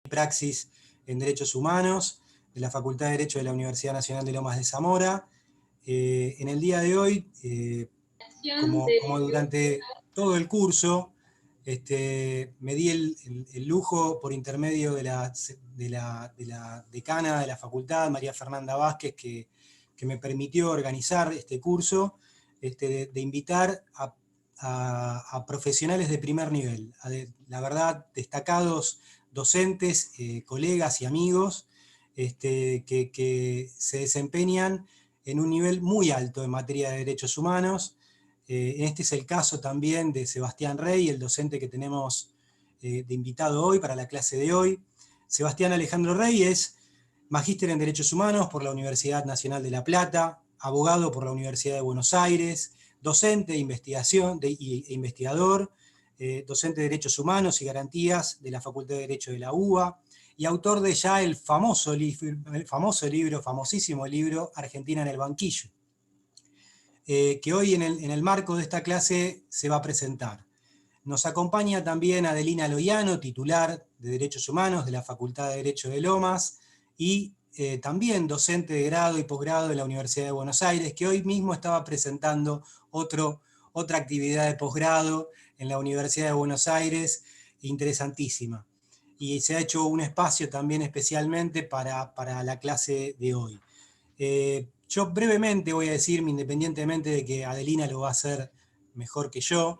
Praxis en Derechos Humanos, de la Facultad de Derecho de la Universidad Nacional de Lomas de Zamora. En el día de hoy, como durante todo el curso, me di el lujo, por intermedio de la decana de la facultad, María Fernanda Vázquez, que me permitió organizar este curso, de invitar a profesionales de primer nivel, la verdad, destacados docentes, colegas y amigos, que se desempeñan en un nivel muy alto en materia de derechos humanos. Este es el caso también de Sebastián Rey, el docente que tenemos de invitado hoy para la clase de hoy. Sebastián Alejandro Rey es magíster en Derechos Humanos por la Universidad Nacional de La Plata, abogado por la Universidad de Buenos Aires, docente de investigación e investigador, docente de Derechos Humanos y Garantías de la Facultad de Derecho de la UBA, y autor de ya el famosísimo libro Argentina en el banquillo, que hoy en el marco de esta clase se va a presentar. Nos acompaña también Adelina Loiano, titular de Derechos Humanos de la Facultad de Derecho de Lomas, y también docente de grado y posgrado de la Universidad de Buenos Aires, que hoy mismo estaba presentando otra actividad de posgrado en la Universidad de Buenos Aires, interesantísima. Y se ha hecho un espacio también especialmente para la clase de hoy. Yo brevemente voy a decirme, independientemente de que Adelina lo va a hacer mejor que yo,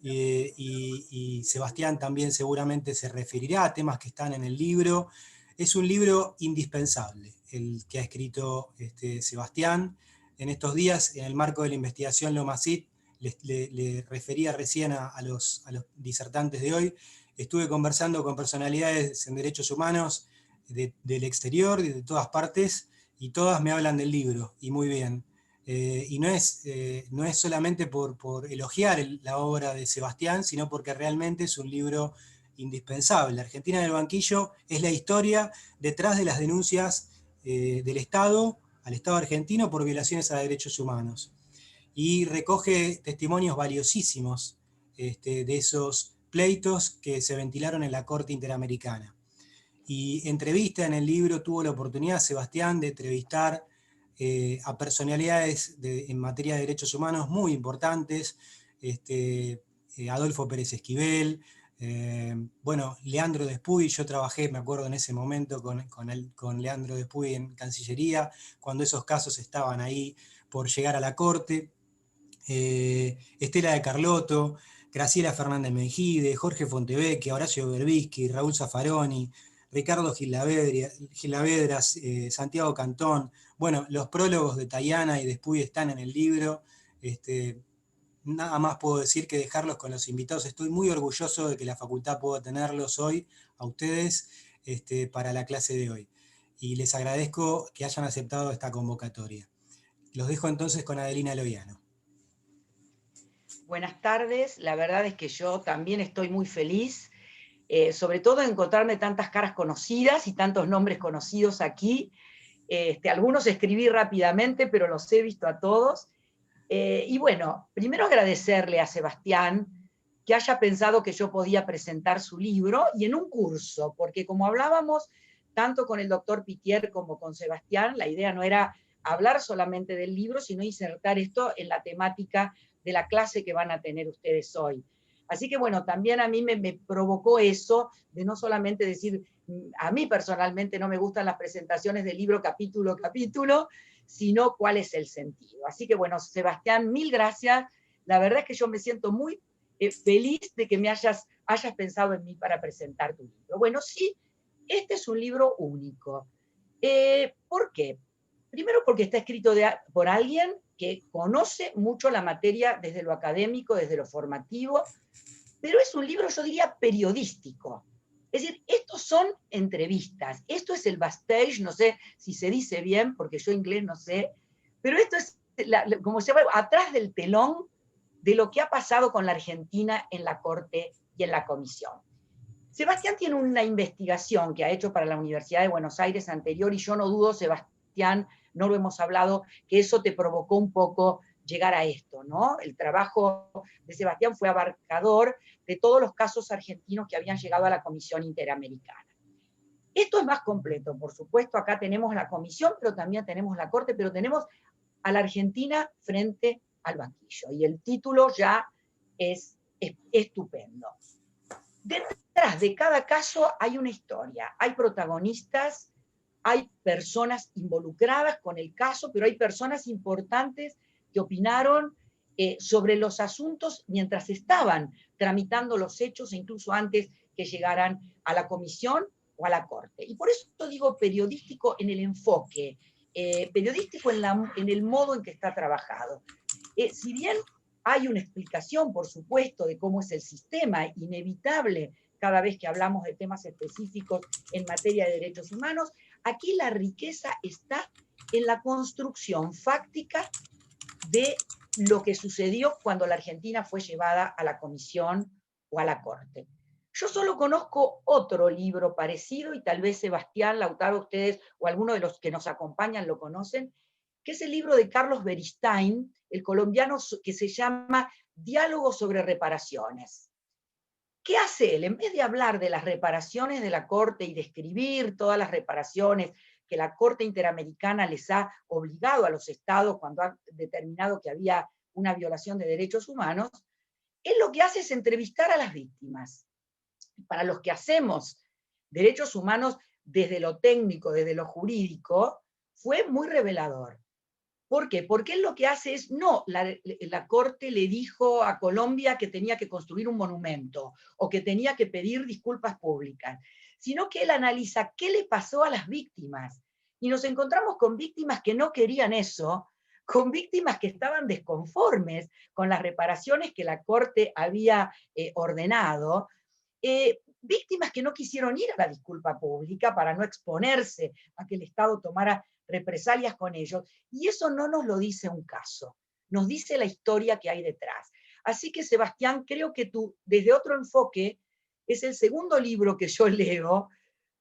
y Sebastián también seguramente se referirá a temas que están en el libro. Es un libro indispensable, el que ha escrito Sebastián. En estos días, en el marco de la investigación Lomasit, le refería recién a los disertantes de hoy, estuve conversando con personalidades en derechos humanos del exterior y de todas partes, y todas me hablan del libro, y muy bien. Y no es solamente por elogiar la obra de Sebastián, sino porque realmente es un libro indispensable. Argentina en el banquillo es la historia detrás de las denuncias del Estado al Estado argentino por violaciones a derechos humanos. Y recoge testimonios valiosísimos de esos pleitos que se ventilaron en la Corte Interamericana. Y entrevista en el libro, tuvo la oportunidad, Sebastián, de entrevistar a personalidades en materia de derechos humanos muy importantes, Adolfo Pérez Esquivel, bueno, Leandro Despuy. Yo trabajé, me acuerdo en ese momento, con Leandro Despuy en Cancillería, cuando esos casos estaban ahí por llegar a la Corte. Estela de Carlotto, Graciela Fernández Mejide, Jorge Fontevecchia, Horacio Berbisky, Raúl Zaffaroni, Ricardo Gilavedras, Santiago Cantón. Bueno, los prólogos de Tayana y Despuy están en el libro. Nada más puedo decir que dejarlos con los invitados. Estoy muy orgulloso de que la facultad pueda tenerlos hoy, a ustedes, para la clase de hoy. Y les agradezco que hayan aceptado esta convocatoria. Los dejo entonces con Adelina Loiano. Buenas tardes, la verdad es que yo también estoy muy feliz, sobre todo de encontrarme tantas caras conocidas y tantos nombres conocidos aquí. Algunos escribí rápidamente, pero los he visto a todos. Y bueno, primero agradecerle a Sebastián que haya pensado que yo podía presentar su libro y en un curso, porque como hablábamos tanto con el doctor Pitier como con Sebastián, la idea no era hablar solamente del libro, sino insertar esto en la temática de la clase que van a tener ustedes hoy. Así que bueno, también a mí me provocó eso de no solamente decir, a mí personalmente no me gustan las presentaciones del libro capítulo a capítulo, sino cuál es el sentido. Así que bueno, Sebastián, mil gracias. La verdad es que yo me siento muy feliz de que me hayas pensado en mí para presentar tu libro. Bueno, sí, este es un libro único. ¿Por qué? Primero porque está escrito por alguien que conoce mucho la materia desde lo académico, desde lo formativo, pero es un libro, yo diría, periodístico. Es decir, estos son entrevistas, esto es el backstage, no sé si se dice bien, porque yo inglés no sé, pero esto es como se llama, atrás del telón de lo que ha pasado con la Argentina en la Corte y en la Comisión. Sebastián tiene una investigación que ha hecho para la Universidad de Buenos Aires anterior, y yo no dudo, Sebastián, no lo hemos hablado, que eso te provocó un poco llegar a esto, ¿no? El trabajo de Sebastián fue abarcador de todos los casos argentinos que habían llegado a la Comisión Interamericana. es más completo, por supuesto, acá tenemos la comisión, pero también tenemos la corte, pero tenemos a la Argentina frente al banquillo, y el título ya es estupendo. Detrás de cada caso hay una historia, hay protagonistas, hay personas involucradas con el caso, pero hay personas importantes que opinaron sobre los asuntos mientras estaban tramitando los hechos e incluso antes que llegaran a la comisión o a la corte. Y por eso digo periodístico en el enfoque, periodístico en el modo en que está trabajado. Si bien hay una explicación, por supuesto, de cómo es el sistema inevitable cada vez que hablamos de temas específicos en materia de derechos humanos, aquí la riqueza está en la construcción fáctica de lo que sucedió cuando la Argentina fue llevada a la comisión o a la corte. Yo solo conozco otro libro parecido, y tal vez Sebastián, Lautaro, ustedes o alguno de los que nos acompañan lo conocen, que es el libro de Carlos Beristain, el colombiano, que se llama Diálogo sobre reparaciones. ¿Qué hace él? En vez de hablar de las reparaciones de la Corte y describir todas las reparaciones que la Corte Interamericana les ha obligado a los estados cuando ha determinado que había una violación de derechos humanos, él lo que hace es entrevistar a las víctimas. Para los que hacemos derechos humanos desde lo técnico, desde lo jurídico, fue muy revelador. ¿Por qué? Porque él lo que hace es, no, la Corte le dijo a Colombia que tenía que construir un monumento o que tenía que pedir disculpas públicas, sino que él analiza qué le pasó a las víctimas. Y nos encontramos con víctimas que no querían eso, con víctimas que estaban desconformes con las reparaciones que la Corte había ordenado, víctimas que no quisieron ir a la disculpa pública para no exponerse a que el Estado tomara represalias con ellos, y eso no nos lo dice un caso, nos dice la historia que hay detrás. Así que, Sebastián, creo que tú, desde otro enfoque, es el segundo libro que yo leo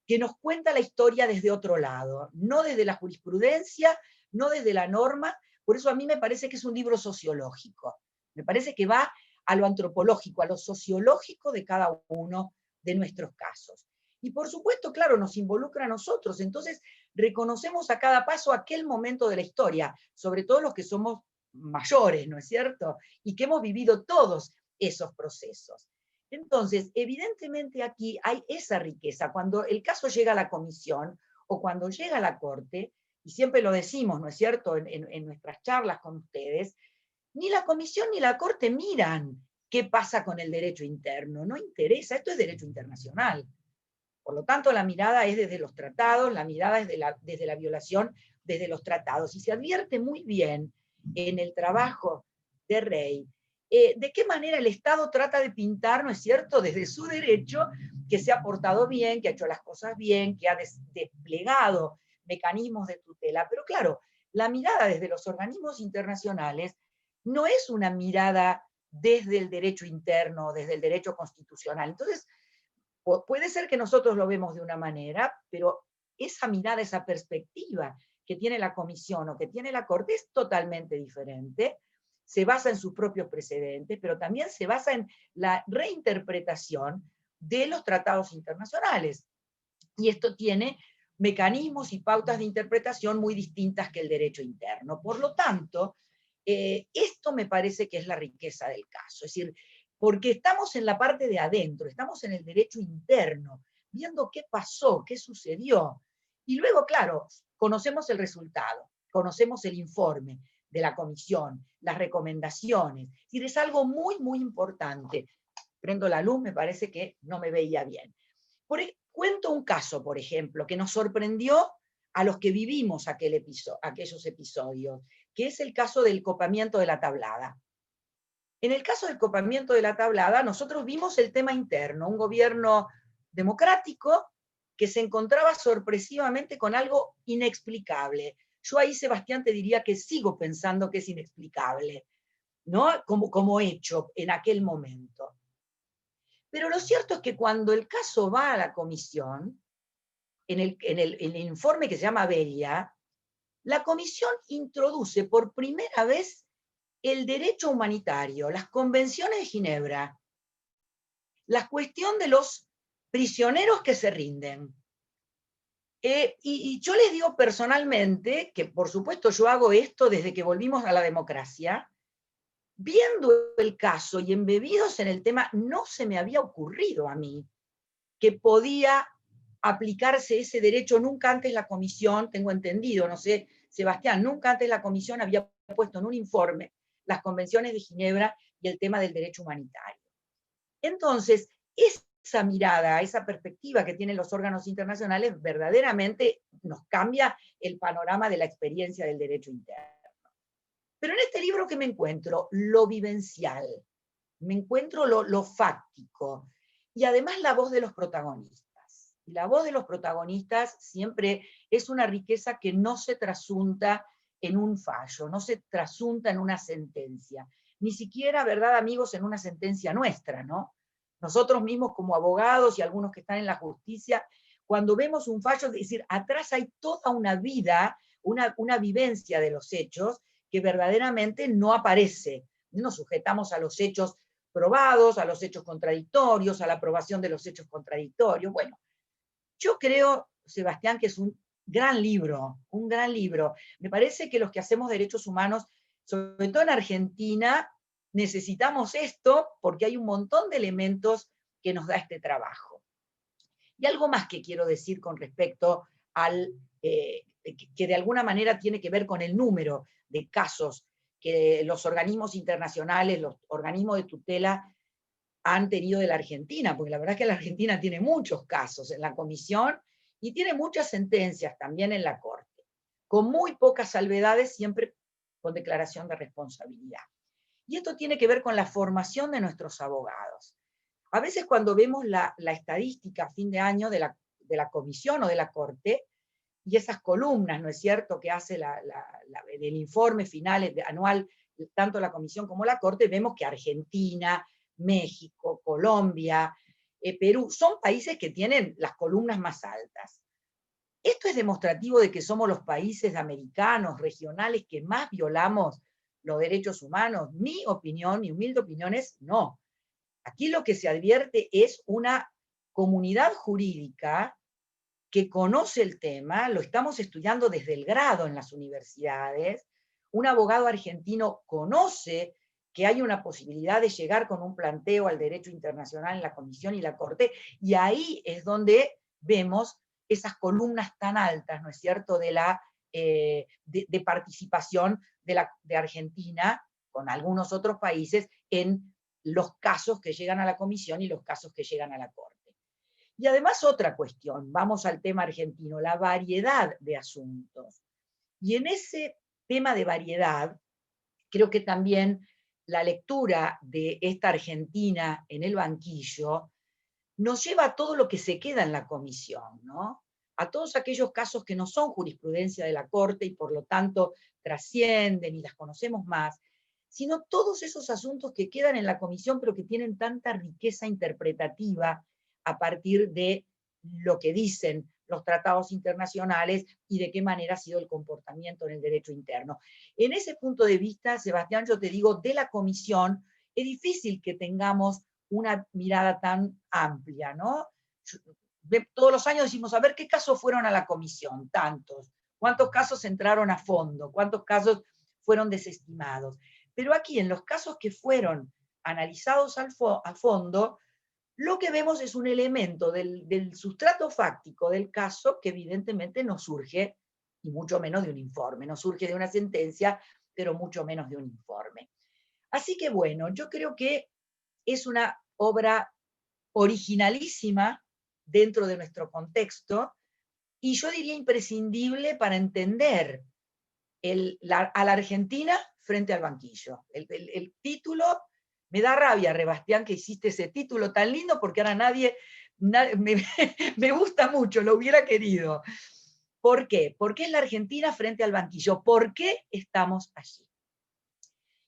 que nos cuenta la historia desde otro lado, no desde la jurisprudencia, no desde la norma. Por eso a mí me parece que es un libro sociológico, me parece que va a lo antropológico, a lo sociológico de cada uno de nuestros casos. Y por supuesto, claro, nos involucra a nosotros, entonces reconocemos a cada paso aquel momento de la historia, sobre todo los que somos mayores, ¿no es cierto? Y que hemos vivido todos esos procesos. Entonces, evidentemente aquí hay esa riqueza. Cuando el caso llega a la comisión o cuando llega a la corte, y siempre lo decimos, ¿no es cierto?, en nuestras charlas con ustedes, ni la comisión ni la corte miran qué pasa con el derecho interno, no interesa, esto es derecho internacional. Por lo tanto, la mirada es desde los tratados, la mirada es desde la violación, desde los tratados. Y se advierte muy bien en el trabajo de Rey de qué manera el Estado trata de pintar, ¿no es cierto?, desde su derecho, que se ha portado bien, que ha hecho las cosas bien, que ha desplegado mecanismos de tutela. Pero claro, la mirada desde los organismos internacionales no es una mirada desde el derecho interno, desde el derecho constitucional. Entonces, puede ser que nosotros lo vemos de una manera, pero esa mirada, esa perspectiva que tiene la comisión o que tiene la Corte es totalmente diferente. Se basa en sus propios precedentes, pero también se basa en la reinterpretación de los tratados internacionales. Y esto tiene mecanismos y pautas de interpretación muy distintas que el derecho interno. Por lo tanto, esto me parece que es la riqueza del caso. Es decir, porque estamos en la parte de adentro, estamos en el derecho interno, viendo qué pasó, qué sucedió. Y luego, claro, conocemos el resultado, conocemos el informe de la comisión, las recomendaciones. Es decir, es algo muy, muy importante. Prendo la luz, me parece que no me veía bien. Cuento un caso, por ejemplo, que nos sorprendió a los que vivimos aquellos episodios, que es el caso del copamiento de la Tablada. En el caso del copamiento de la Tablada, nosotros vimos el tema interno, un gobierno democrático que se encontraba sorpresivamente con algo inexplicable. Yo ahí, Sebastián, te diría que sigo pensando que es inexplicable, ¿no? Como hecho en aquel momento. Pero lo cierto es que cuando el caso va a la comisión, en el informe que se llama Beria, la comisión introduce por primera vez el derecho humanitario, las convenciones de Ginebra, la cuestión de los prisioneros que se rinden. Y yo les digo personalmente, que por supuesto yo hago esto desde que volvimos a la democracia, viendo el caso y embebidos en el tema, no se me había ocurrido a mí que podía aplicarse ese derecho. Nunca antes la comisión, tengo entendido, no sé, Sebastián, nunca antes la comisión había puesto en un informe las convenciones de Ginebra y el tema del derecho humanitario. Entonces, esa mirada, esa perspectiva que tienen los órganos internacionales verdaderamente nos cambia el panorama de la experiencia del derecho interno. Pero en este libro que me encuentro, lo vivencial, me encuentro lo fáctico, y además la voz de los protagonistas. Y la voz de los protagonistas siempre es una riqueza que no se trasunta en un fallo, no se trasunta en una sentencia, ni siquiera, ¿verdad, amigos?, en una sentencia nuestra, ¿no? Nosotros mismos como abogados y algunos que están en la justicia, cuando vemos un fallo, es decir, atrás hay toda una vida, una vivencia de los hechos que verdaderamente no aparece. Nos sujetamos a los hechos probados, a los hechos contradictorios, a la aprobación de los hechos contradictorios. Bueno, yo creo, Sebastián, que es un gran libro, un gran libro. Me parece que los que hacemos derechos humanos, sobre todo en Argentina, necesitamos esto porque hay un montón de elementos que nos da este trabajo. Y algo más que quiero decir con respecto al, que de alguna manera tiene que ver con el número de casos que los organismos internacionales, los organismos de tutela han tenido de la Argentina, porque la verdad es que la Argentina tiene muchos casos en la comisión y tiene muchas sentencias también en la Corte, con muy pocas salvedades, siempre con declaración de responsabilidad. Y esto tiene que ver con la formación de nuestros abogados. A veces cuando vemos la estadística a fin de año de la comisión o de la Corte, y esas columnas, ¿no es cierto?, que hace el informe final anual, tanto la comisión como la Corte, vemos que Argentina, México, Colombia, Perú, son países que tienen las columnas más altas. Esto es demostrativo de que somos los países americanos, regionales, que más violamos los derechos humanos. Mi opinión, mi humilde opinión es no. Aquí lo que se advierte es una comunidad jurídica que conoce el tema, lo estamos estudiando desde el grado en las universidades. Un abogado argentino conoce que hay una posibilidad de llegar con un planteo al derecho internacional en la Comisión y la Corte, y ahí es donde vemos esas columnas tan altas, ¿no es cierto?, de participación de Argentina con algunos otros países en los casos que llegan a la Comisión y los casos que llegan a la Corte. Y además otra cuestión, vamos al tema argentino, la variedad de asuntos. Y en ese tema de variedad, creo que también la lectura de esta Argentina en el banquillo nos lleva a todo lo que se queda en la comisión, ¿no? A todos aquellos casos que no son jurisprudencia de la Corte y por lo tanto trascienden y las conocemos más, sino todos esos asuntos que quedan en la comisión pero que tienen tanta riqueza interpretativa a partir de lo que dicen los tratados internacionales y de qué manera ha sido el comportamiento en el derecho interno. En ese punto de vista, Sebastián, yo te digo, de la comisión, es difícil que tengamos una mirada tan amplia, ¿no? Todos los años decimos, a ver, ¿qué casos fueron a la comisión? Tantos. ¿Cuántos casos entraron a fondo? ¿Cuántos casos fueron desestimados? Pero aquí, en los casos que fueron analizados a fondo, lo que vemos es un elemento del sustrato fáctico del caso que evidentemente no surge, y mucho menos de un informe, no surge de una sentencia, pero mucho menos de un informe. Así que bueno, yo creo que es una obra originalísima dentro de nuestro contexto, y yo diría imprescindible para entender a la Argentina frente al banquillo. El título, me da rabia, Sebastián, que hiciste ese título tan lindo, porque ahora me gusta mucho, lo hubiera querido. ¿Por qué? Porque es la Argentina frente al banquillo. ¿Por qué estamos allí?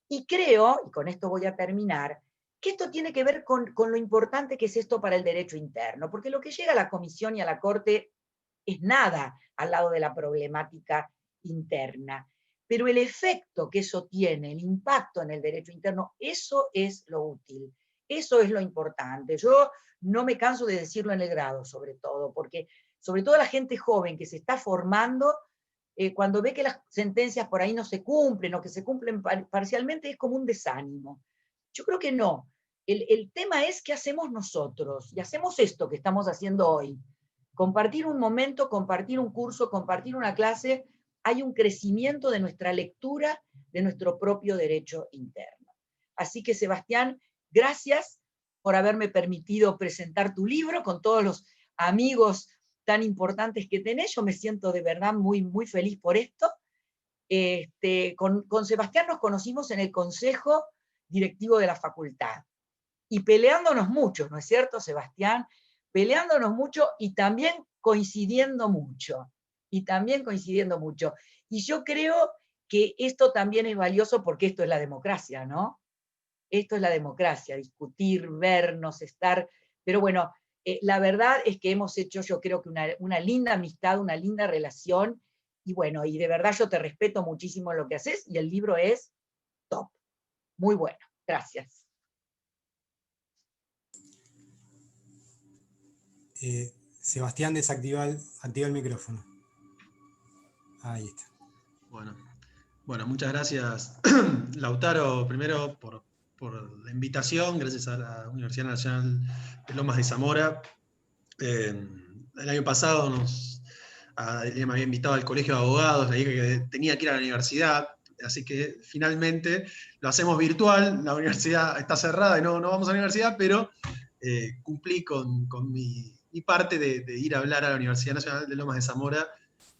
Y creo, y con esto voy a terminar, que esto tiene que ver con lo importante que es esto para el derecho interno, porque lo que llega a la Comisión y a la Corte es nada al lado de la problemática interna. Pero el efecto que eso tiene, el impacto en el derecho interno, eso es lo útil, eso es lo importante. Yo no me canso de decirlo en el grado, sobre todo, porque sobre todo la gente joven que se está formando, cuando ve que las sentencias por ahí no se cumplen, o que se cumplen parcialmente, es como un desánimo. Yo creo que no. El tema es qué hacemos nosotros, y hacemos esto que estamos haciendo hoy. Compartir un momento, compartir un curso, compartir una clase, hay un crecimiento de nuestra lectura, de nuestro propio derecho interno. Así que, Sebastián, gracias por haberme permitido presentar tu libro con todos los amigos tan importantes que tenés. Yo me siento de verdad muy, muy feliz por esto. Con Sebastián nos conocimos en el consejo directivo de la facultad, y peleándonos mucho, ¿no es cierto, Sebastián? Peleándonos mucho y también coincidiendo mucho. Y yo creo que esto también es valioso, porque esto es la democracia, ¿no? Esto es la democracia, discutir, vernos, estar. Pero bueno, la verdad es que hemos hecho, yo creo que una linda amistad, una linda relación, y bueno, y de verdad yo te respeto muchísimo lo que haces, y el libro es top, muy bueno. Gracias. Sebastián, activa el micrófono. Ahí está. Bueno, muchas gracias, Lautaro, primero por la invitación, gracias a la Universidad Nacional de Lomas de Zamora. El año pasado ella me había invitado al Colegio de Abogados, le dije que tenía que ir a la universidad, así que finalmente lo hacemos virtual, la universidad está cerrada y no vamos a la universidad, pero cumplí con mi parte de ir a hablar a la Universidad Nacional de Lomas de Zamora.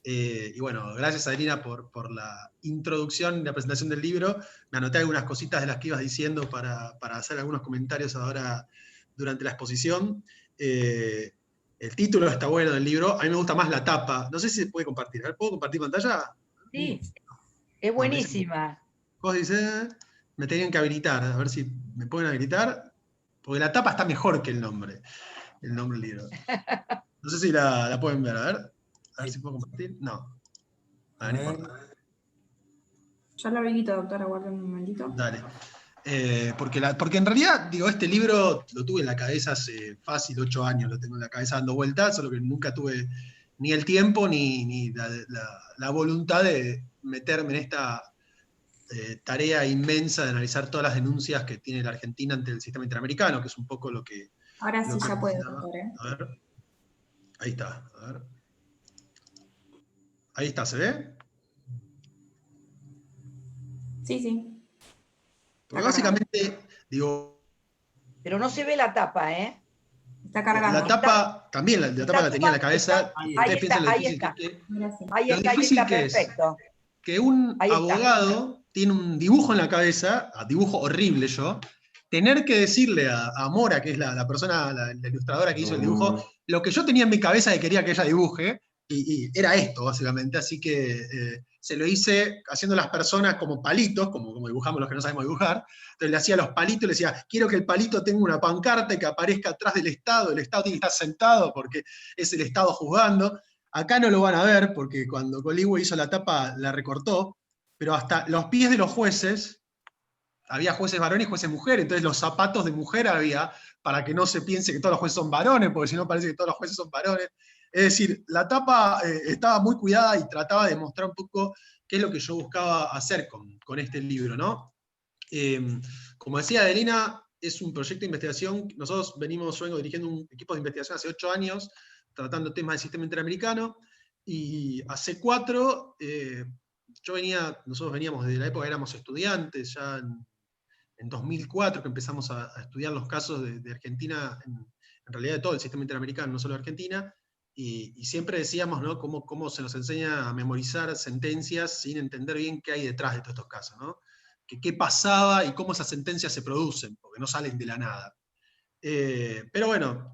Y bueno, gracias, Adelina, por la introducción y la presentación del libro. Me anoté algunas cositas de las que ibas diciendo para hacer algunos comentarios ahora durante la exposición. El título está bueno del libro, a mí me gusta más la tapa. No sé si se puede compartir. A ver, ¿puedo compartir pantalla? Sí, es buenísima. Vos dices, me tenían que habilitar, a ver si me pueden habilitar, porque la tapa está mejor que el nombre del libro. No sé si la pueden ver, a ver si puedo compartir. No. No importa. Ya lo habilito, doctora, aguarden un momentito. Dale. Porque en realidad, digo, este libro lo tuve en la cabeza hace fácil 8 años, lo tengo en la cabeza dando vueltas, solo que nunca tuve ni el tiempo ni la voluntad de meterme en esta tarea inmensa de analizar todas las denuncias que tiene la Argentina ante el sistema interamericano, que es un poco lo que... Ahora sí ya puede, doctor. A ver. Ahí está, a ver. Ahí está, ¿se ve? Sí. Porque básicamente, digo... Pero no se ve la tapa, ¿eh? Está cargando. La tapa, también la tapa la tenía en la cabeza. Ahí está, perfecto. Que un abogado tiene un dibujo en la cabeza, dibujo horrible yo, tener que decirle a Mora, que es la persona, la ilustradora que hizo el dibujo, lo que yo tenía en mi cabeza que quería que ella dibuje, y era esto, básicamente. Así que se lo hice haciendo las personas como palitos, como dibujamos los que no sabemos dibujar. Entonces le hacía los palitos y le decía, quiero que el palito tenga una pancarta y que aparezca atrás del Estado. El Estado tiene que estar sentado porque es el Estado juzgando. Acá no lo van a ver porque cuando Coligüe hizo la tapa la recortó, pero hasta los pies de los jueces, había jueces varones y jueces mujeres, entonces los zapatos de mujer había para que no se piense que todos los jueces son varones, porque si no parece que todos los jueces son varones. Es decir, la tapa estaba muy cuidada y trataba de mostrar un poco qué es lo que yo buscaba hacer con este libro, ¿no? Como decía Adelina, es un proyecto de investigación. Yo vengo dirigiendo un equipo de investigación hace 8 años, tratando temas del sistema interamericano, y hace 4, nosotros veníamos desde la época, éramos estudiantes, ya en 2004 que empezamos a estudiar los casos de Argentina, en realidad de todo el sistema interamericano, no solo de Argentina, y siempre decíamos, ¿no?, cómo se nos enseña a memorizar sentencias sin entender bien qué hay detrás de todos estos casos, ¿no? Qué pasaba y cómo esas sentencias se producen, porque no salen de la nada. Pero bueno,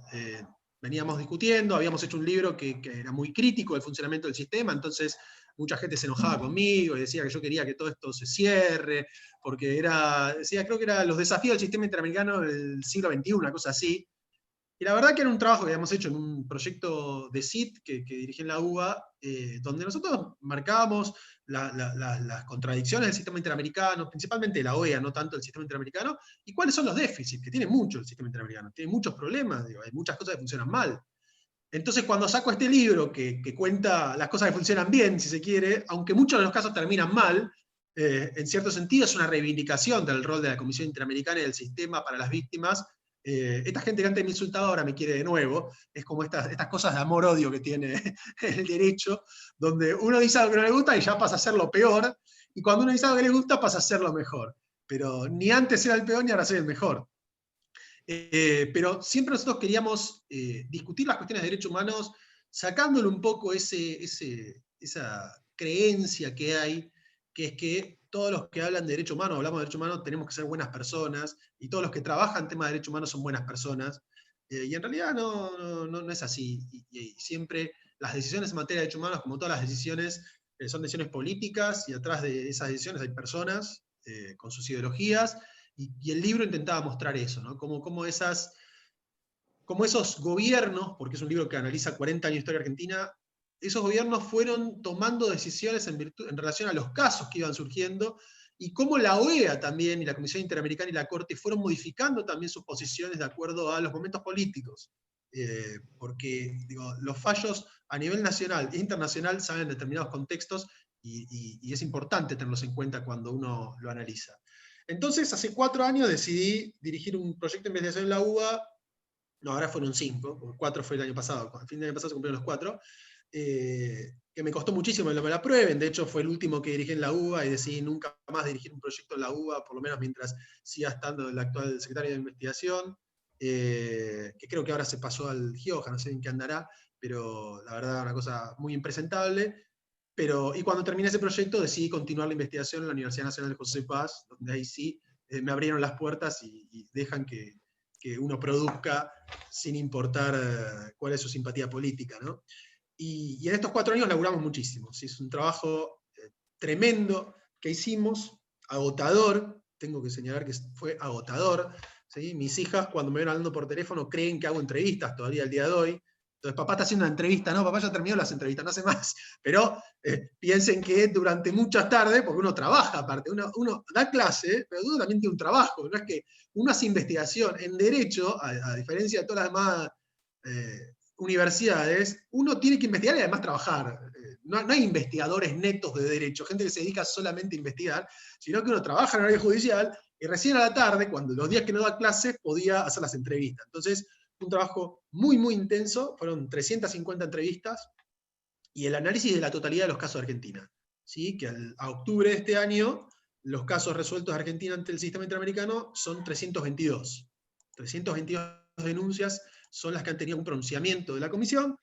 veníamos discutiendo, habíamos hecho un libro que era muy crítico del funcionamiento del sistema, entonces mucha gente se enojaba conmigo y decía que yo quería que todo esto se cierre, porque creo que era los desafíos del sistema interamericano del siglo XXI, una cosa así. Y la verdad que era un trabajo que habíamos hecho en un proyecto de CIT que dirigí en la UBA, donde nosotros marcábamos las contradicciones del sistema interamericano, principalmente de la OEA, no tanto del sistema interamericano, y cuáles son los déficits, que tiene mucho el sistema interamericano, tiene muchos problemas, hay muchas cosas que funcionan mal. Entonces, cuando saco este libro que cuenta las cosas que funcionan bien, si se quiere, aunque muchos de los casos terminan mal, en cierto sentido es una reivindicación del rol de la Comisión Interamericana y del sistema para las víctimas. Esta gente que antes me insultaba ahora me quiere de nuevo. Es como estas cosas de amor-odio que tiene el derecho, donde uno dice algo que no le gusta y ya pasa a ser lo peor, y cuando uno dice algo que le gusta pasa a ser lo mejor. Pero ni antes era el peor ni ahora soy el mejor. Pero siempre nosotros queríamos discutir las cuestiones de derechos humanos sacándole un poco esa creencia que hay, que es que todos los que hablan de derechos humanos, hablamos de derechos humanos, tenemos que ser buenas personas, y todos los que trabajan en temas de derechos humanos son buenas personas, y en realidad no es así, y siempre las decisiones en materia de derechos humanos, como todas las decisiones, son decisiones políticas, y atrás de esas decisiones hay personas con sus ideologías, y el libro intentaba mostrar eso, ¿no? Como esos gobiernos, porque es un libro que analiza 40 años de historia argentina, esos gobiernos fueron tomando decisiones en relación a los casos que iban surgiendo, y cómo la OEA también, y la Comisión Interamericana y la Corte fueron modificando también sus posiciones de acuerdo a los momentos políticos. Porque digo, los fallos a nivel nacional e internacional salen en determinados contextos, y es importante tenerlos en cuenta cuando uno lo analiza. Entonces, hace 4 años decidí dirigir un proyecto de investigación en la UBA. No, ahora fueron 5, 4 fue el año pasado, al fin del año pasado se cumplieron los 4, que me costó muchísimo que me la aprueben. De hecho fue el último que dirigí en la UBA y decidí nunca más dirigir un proyecto en la UBA, por lo menos mientras siga estando el actual secretario de investigación, que creo que ahora se pasó al Gioja, no sé en qué andará, pero la verdad una cosa muy impresentable. Y cuando terminé ese proyecto decidí continuar la investigación en la Universidad Nacional de José Paz, donde ahí sí me abrieron las puertas y dejan que uno produzca sin importar cuál es su simpatía política, ¿no? Y en estos 4 años laburamos muchísimo. ¿Sí? Es un trabajo tremendo que hicimos, agotador, tengo que señalar que fue agotador. ¿Sí? Mis hijas, cuando me ven hablando por teléfono, creen que hago entrevistas todavía al día de hoy. Entonces, papá está haciendo una entrevista, no, papá ya terminó las entrevistas, no hace más. Pero piensen que durante muchas tardes, porque uno trabaja aparte, uno da clase, pero uno también tiene un trabajo. No es que uno hace investigación en derecho, a diferencia de todas las demás universidades, uno tiene que investigar y además trabajar. No hay investigadores netos de derecho, gente que se dedica solamente a investigar, sino que uno trabaja en el área judicial y recién a la tarde, cuando los días que no da clases, podía hacer las entrevistas. Entonces, un trabajo muy, muy intenso, fueron 350 entrevistas, y el análisis de la totalidad de los casos de Argentina. ¿Sí? Que a octubre de este año, los casos resueltos de Argentina ante el sistema interamericano son 322. 322 denuncias son las que han tenido un pronunciamiento de la comisión,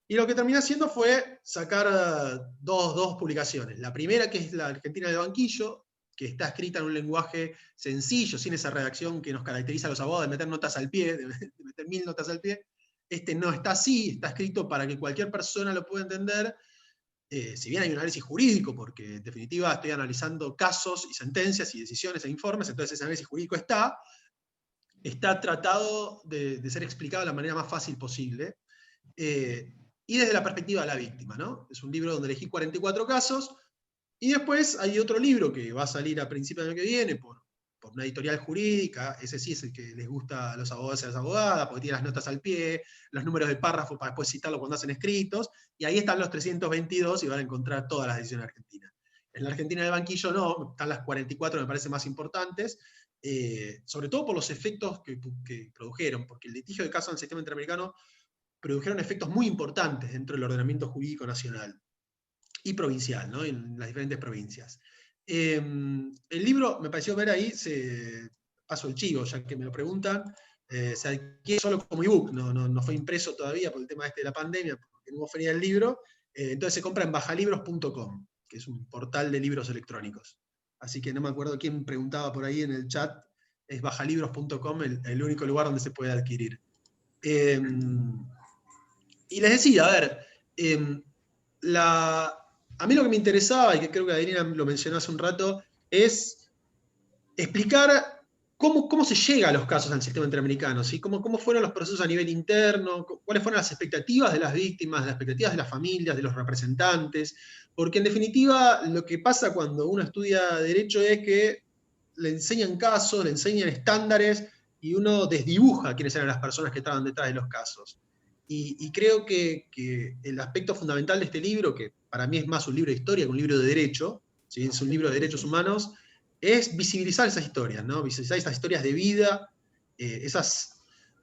y lo que terminé haciendo fue sacar dos publicaciones. La primera, que es la Argentina del banquillo, que está escrita en un lenguaje sencillo, sin esa redacción que nos caracteriza a los abogados de meter notas al pie, de meter 1000 notas al pie. Este no está así, está escrito para que cualquier persona lo pueda entender, si bien hay un análisis jurídico, porque en definitiva estoy analizando casos y sentencias y decisiones e informes, entonces ese análisis jurídico está tratado de ser explicado de la manera más fácil posible, y desde la perspectiva de la víctima, ¿no? Es un libro donde elegí 44 casos, y después hay otro libro que va a salir a principios del año que viene por una editorial jurídica. Ese sí es el que les gusta a los abogados y a las abogadas, porque tiene las notas al pie, los números de párrafo para después citarlo cuando hacen escritos, y ahí están los 322 y van a encontrar todas las decisiones argentinas. En la Argentina del banquillo no, están las 44 me parecen más importantes, sobre todo por los efectos que produjeron, porque el litigio de casos en el sistema interamericano produjeron efectos muy importantes dentro del ordenamiento jurídico nacional y provincial, ¿no? En las diferentes provincias. El libro, me pareció ver ahí, paso el chivo, ya que me lo preguntan, se adquiere solo como ebook, no fue impreso todavía por el tema de la pandemia, porque no ofería el libro, entonces se compra en bajalibros.com, que es un portal de libros electrónicos. Así que no me acuerdo quién preguntaba por ahí en el chat, es bajalibros.com el único lugar donde se puede adquirir. Y les decía, a ver, a mí lo que me interesaba, y que creo que Adriana lo mencionó hace un rato, es explicar cómo se llega a los casos en el sistema interamericano, ¿sí? Cómo fueron los procesos a nivel interno, cuáles fueron las expectativas de las víctimas, las expectativas de las familias, de los representantes, porque en definitiva lo que pasa cuando uno estudia derecho es que le enseñan casos, le enseñan estándares, y uno desdibuja quiénes eran las personas que estaban detrás de los casos. Y creo que el aspecto fundamental de este libro, que para mí es más un libro de historia que un libro de derecho, ¿sí? Es un libro de derechos humanos, es visibilizar esas historias, ¿no? Visibilizar esas historias de vida,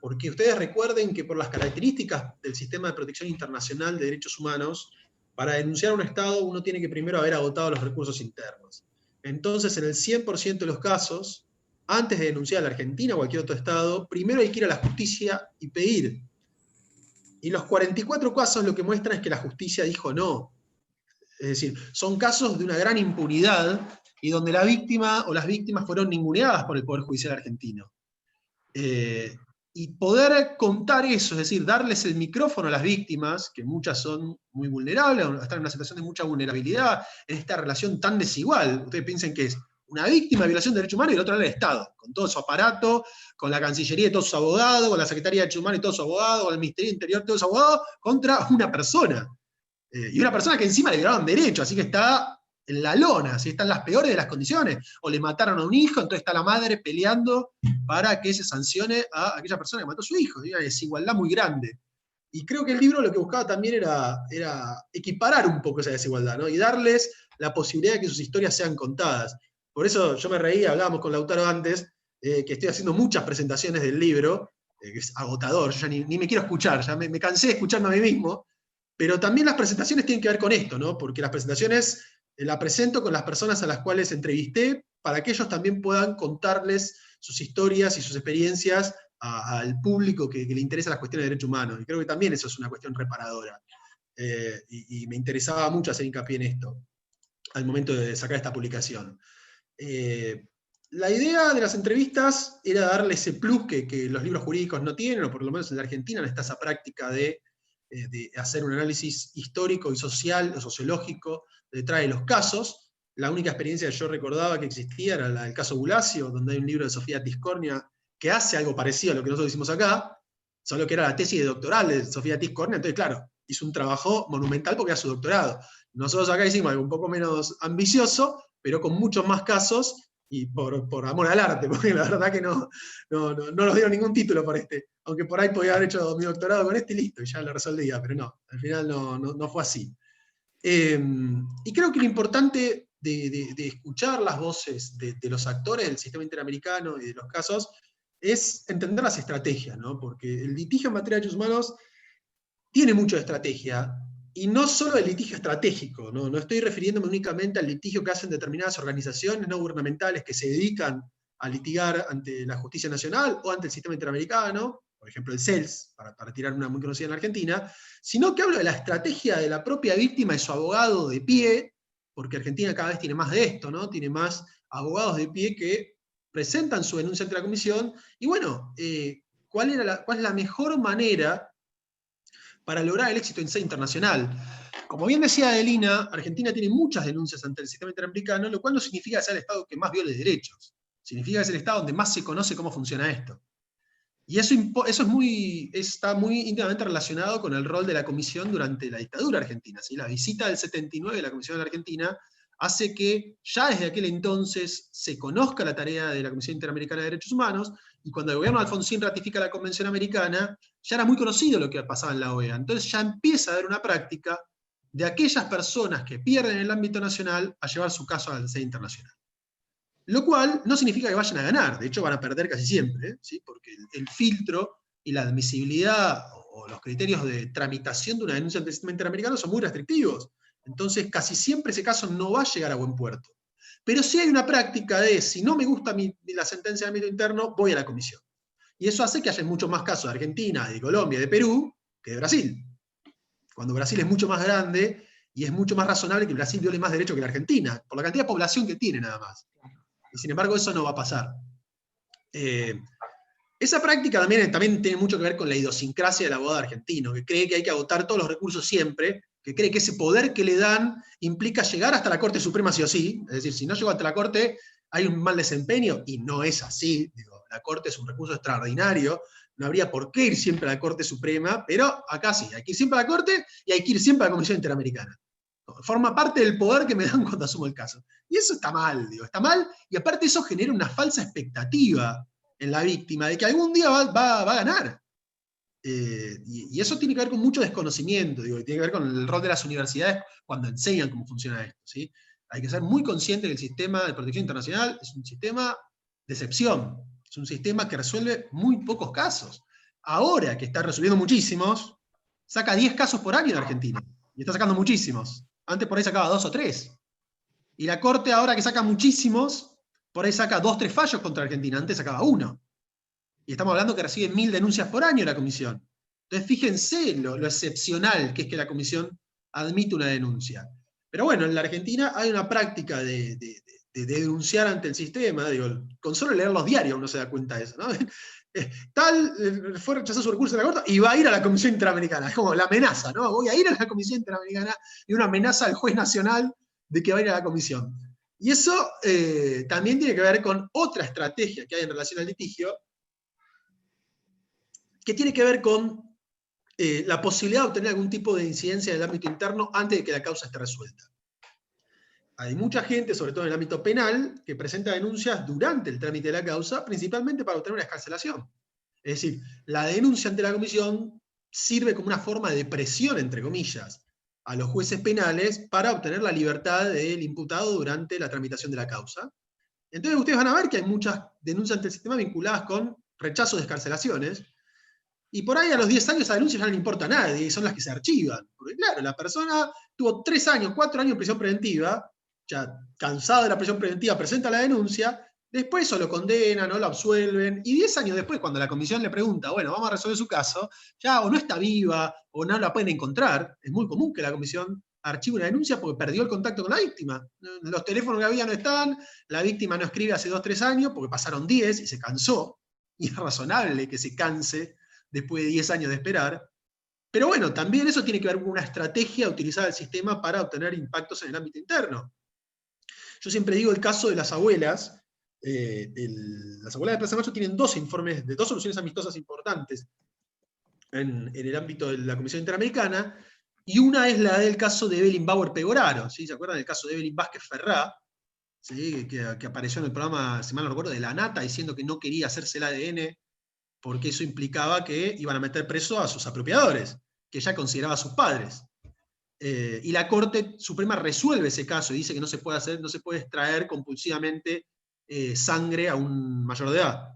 porque ustedes recuerden que por las características del sistema de protección internacional de derechos humanos, para denunciar a un Estado uno tiene que primero haber agotado los recursos internos. Entonces, en el 100% de los casos, antes de denunciar a la Argentina o cualquier otro Estado, primero hay que ir a la justicia y pedir. Y los 44 casos lo que muestran es que la justicia dijo no. Es decir, son casos de una gran impunidad y donde la víctima o las víctimas fueron ninguneadas por el Poder Judicial argentino. Y poder contar eso, es decir, darles el micrófono a las víctimas, que muchas son muy vulnerables, están en una situación de mucha vulnerabilidad, en esta relación tan desigual. Ustedes piensen que es una víctima de violación de derechos humanos y el otro lado el Estado, con todo su aparato, con la Cancillería y todos sus abogados, con la Secretaría de Derechos Humanos y todos sus abogados, con el Ministerio del Interior y todos sus abogados, contra una persona. Y una persona que encima le violaron derechos, así que está en la lona, ¿sí? Está en las peores de las condiciones. O le mataron a un hijo, entonces está la madre peleando para que se sancione a aquella persona que mató a su hijo. Hay una desigualdad muy grande. Y creo que el libro lo que buscaba también era equiparar un poco esa desigualdad, ¿no? Y darles la posibilidad de que sus historias sean contadas. Por eso yo me reí, hablábamos con Lautaro antes, que estoy haciendo muchas presentaciones del libro, que es agotador, yo ya ni me quiero escuchar, ya me cansé de escucharme a mí mismo, pero también las presentaciones tienen que ver con esto, ¿no? Porque las presentaciones las presento con las personas a las cuales entrevisté, para que ellos también puedan contarles sus historias y sus experiencias al público que le interesa las cuestiones de derechos humanos. Y creo que también eso es una cuestión reparadora. Y me interesaba mucho hacer hincapié en esto, al momento de sacar esta publicación. La idea de las entrevistas era darle ese plus que los libros jurídicos no tienen, o por lo menos en la Argentina no está esa práctica de hacer un análisis histórico y social o sociológico detrás de los casos. La única experiencia que yo recordaba que existía era la del caso Bulacio, donde hay un libro de Sofía Tiscornia que hace algo parecido a lo que nosotros hicimos acá, solo que era la tesis de doctoral de Sofía Tiscornia, entonces claro, hizo un trabajo monumental porque era su doctorado. Nosotros acá hicimos algo un poco menos ambicioso, pero con muchos más casos, y por amor al arte, porque la verdad que no nos dieron ningún título por este, aunque por ahí podía haber hecho mi doctorado con este y listo, y ya lo resolvía, pero no, al final no fue así. Y creo que lo importante de escuchar las voces de los actores del sistema interamericano y de los casos es entender las estrategias, ¿no? Porque el litigio en materia de derechos humanos tiene mucho de estrategia, y no solo el litigio estratégico, no estoy refiriéndome únicamente al litigio que hacen determinadas organizaciones no gubernamentales que se dedican a litigar ante la justicia nacional o ante el sistema interamericano, por ejemplo el CELS, para tirar una muy conocida en Argentina, sino que hablo de la estrategia de la propia víctima y su abogado de pie, porque Argentina cada vez tiene más de esto, ¿no? Tiene más abogados de pie que presentan su denuncia ante la comisión, y bueno, ¿cuál es la mejor manera para lograr el éxito en sede internacional? Como bien decía Adelina, Argentina tiene muchas denuncias ante el sistema interamericano, lo cual no significa que sea el Estado que más viole derechos. Significa que es el Estado donde más se conoce cómo funciona esto. Y eso está muy íntimamente relacionado con el rol de la Comisión durante la dictadura argentina. ¿Sí? La visita del 79 de la Comisión de la Argentina hace que ya desde aquel entonces se conozca la tarea de la Comisión Interamericana de Derechos Humanos, y cuando el gobierno de Alfonsín ratifica la Convención Americana, ya era muy conocido lo que pasaba en la OEA. Entonces ya empieza a haber una práctica de aquellas personas que pierden en el ámbito nacional a llevar su caso a la sede internacional. Lo cual no significa que vayan a ganar, de hecho van a perder casi siempre, ¿sí? Porque el filtro y la admisibilidad o los criterios de tramitación de una denuncia ante el sistema interamericano son muy restrictivos. Entonces casi siempre ese caso no va a llegar a buen puerto. Pero sí hay una práctica de, si no me gusta la sentencia de ámbito interno, voy a la comisión. Y eso hace que haya muchos más casos de Argentina, de Colombia, de Perú, que de Brasil. Cuando Brasil es mucho más grande y es mucho más razonable que Brasil viole más derechos que la Argentina, por la cantidad de población que tiene nada más. Y sin embargo eso no va a pasar. Esa práctica también tiene mucho que ver con la idiosincrasia del abogado argentino, que cree que hay que agotar todos los recursos siempre, que cree que ese poder que le dan implica llegar hasta la Corte Suprema sí o sí. Es decir, si no llego hasta la Corte hay un mal desempeño, y no es así. Digo, la Corte es un recurso extraordinario, no habría por qué ir siempre a la Corte Suprema, pero acá sí, hay que ir siempre a la Corte y hay que ir siempre a la Comisión Interamericana. Forma parte del poder que me dan cuando asumo el caso. Y eso está mal, está mal, y aparte eso genera una falsa expectativa en la víctima de que algún día va a ganar. Y eso tiene que ver con mucho desconocimiento, digo, y tiene que ver con el rol de las universidades cuando enseñan cómo funciona esto, ¿sí? Hay que ser muy consciente que el sistema de protección internacional es un sistema de excepción, es un sistema que resuelve muy pocos casos. Ahora que está resolviendo muchísimos, saca 10 casos por año en Argentina, y está sacando muchísimos. Antes por ahí sacaba 2 o 3. Y la Corte ahora que saca muchísimos, por ahí saca 2 o 3 fallos contra Argentina, antes sacaba 1. Y estamos hablando que recibe 1000 denuncias por año la comisión. Entonces fíjense lo excepcional que es que la comisión admite una denuncia. Pero bueno, en la Argentina hay una práctica de denunciar ante el sistema, digo, con solo leer los diarios uno se da cuenta de eso, ¿no? Tal fue rechazado su recurso de la Corte y va a ir a la Comisión Interamericana. Es como la amenaza, ¿no? Voy a ir a la Comisión Interamericana y una amenaza al juez nacional de que va a ir a la comisión. Y eso también tiene que ver con otra estrategia que hay en relación al litigio, que tiene que ver con la posibilidad de obtener algún tipo de incidencia en el ámbito interno antes de que la causa esté resuelta. Hay mucha gente, sobre todo en el ámbito penal, que presenta denuncias durante el trámite de la causa, principalmente para obtener una excarcelación. Es decir, la denuncia ante la comisión sirve como una forma de presión, entre comillas, a los jueces penales para obtener la libertad del imputado durante la tramitación de la causa. Entonces ustedes van a ver que hay muchas denuncias ante el sistema vinculadas con rechazo de excarcelaciones, y por ahí a los 10 años esa denuncia ya no le importa a nadie, y son las que se archivan. Porque claro, la persona tuvo 3 años, 4 años en prisión preventiva, ya cansado de la prisión preventiva, presenta la denuncia, después o lo condenan o lo absuelven, y 10 años después, cuando la comisión le pregunta, bueno, vamos a resolver su caso, ya o no está viva, o no la pueden encontrar. Es muy común que la comisión archive una denuncia porque perdió el contacto con la víctima. Los teléfonos que había no están, la víctima no escribe hace 2 o 3 años, porque pasaron 10 y se cansó, y es razonable que se canse después de 10 años de esperar. Pero bueno, también eso tiene que ver con una estrategia utilizada del sistema para obtener impactos en el ámbito interno. Yo siempre digo el caso de las abuelas. Las abuelas de Plaza Mayo tienen 2 informes de 2 soluciones amistosas importantes en el ámbito de la Comisión Interamericana, y una es la del caso de Evelyn Bauer Pegoraro, ¿sí? ¿Se acuerdan del caso de Evelyn Vázquez Ferrá? ¿Sí? Que apareció en el programa, si mal no recuerdo, de La Nata, diciendo que no quería hacerse el ADN porque eso implicaba que iban a meter preso a sus apropiadores, que ella consideraba a sus padres. Y la Corte Suprema resuelve ese caso y dice que no se puede hacer, no se puede extraer compulsivamente sangre a un mayor de edad.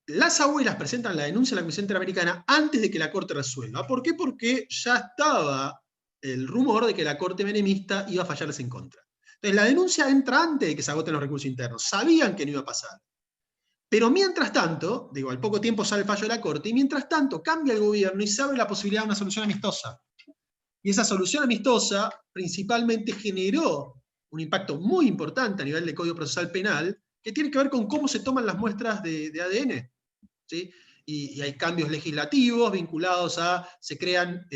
Las abuelas presentan la denuncia a la Comisión Interamericana antes de que la Corte resuelva. ¿Por qué? Porque ya estaba el rumor de que la Corte menemista iba a fallarles en contra. Entonces la denuncia entra antes de que se agoten los recursos internos. Sabían que no iba a pasar. Pero mientras tanto, digo, al poco tiempo sale el fallo de la Corte, y mientras tanto cambia el gobierno y se abre la posibilidad de una solución amistosa. Y esa solución amistosa principalmente generó un impacto muy importante a nivel de Código Procesal Penal, que tiene que ver con cómo se toman las muestras de ADN. ¿Sí? Y hay cambios legislativos vinculados a, se crean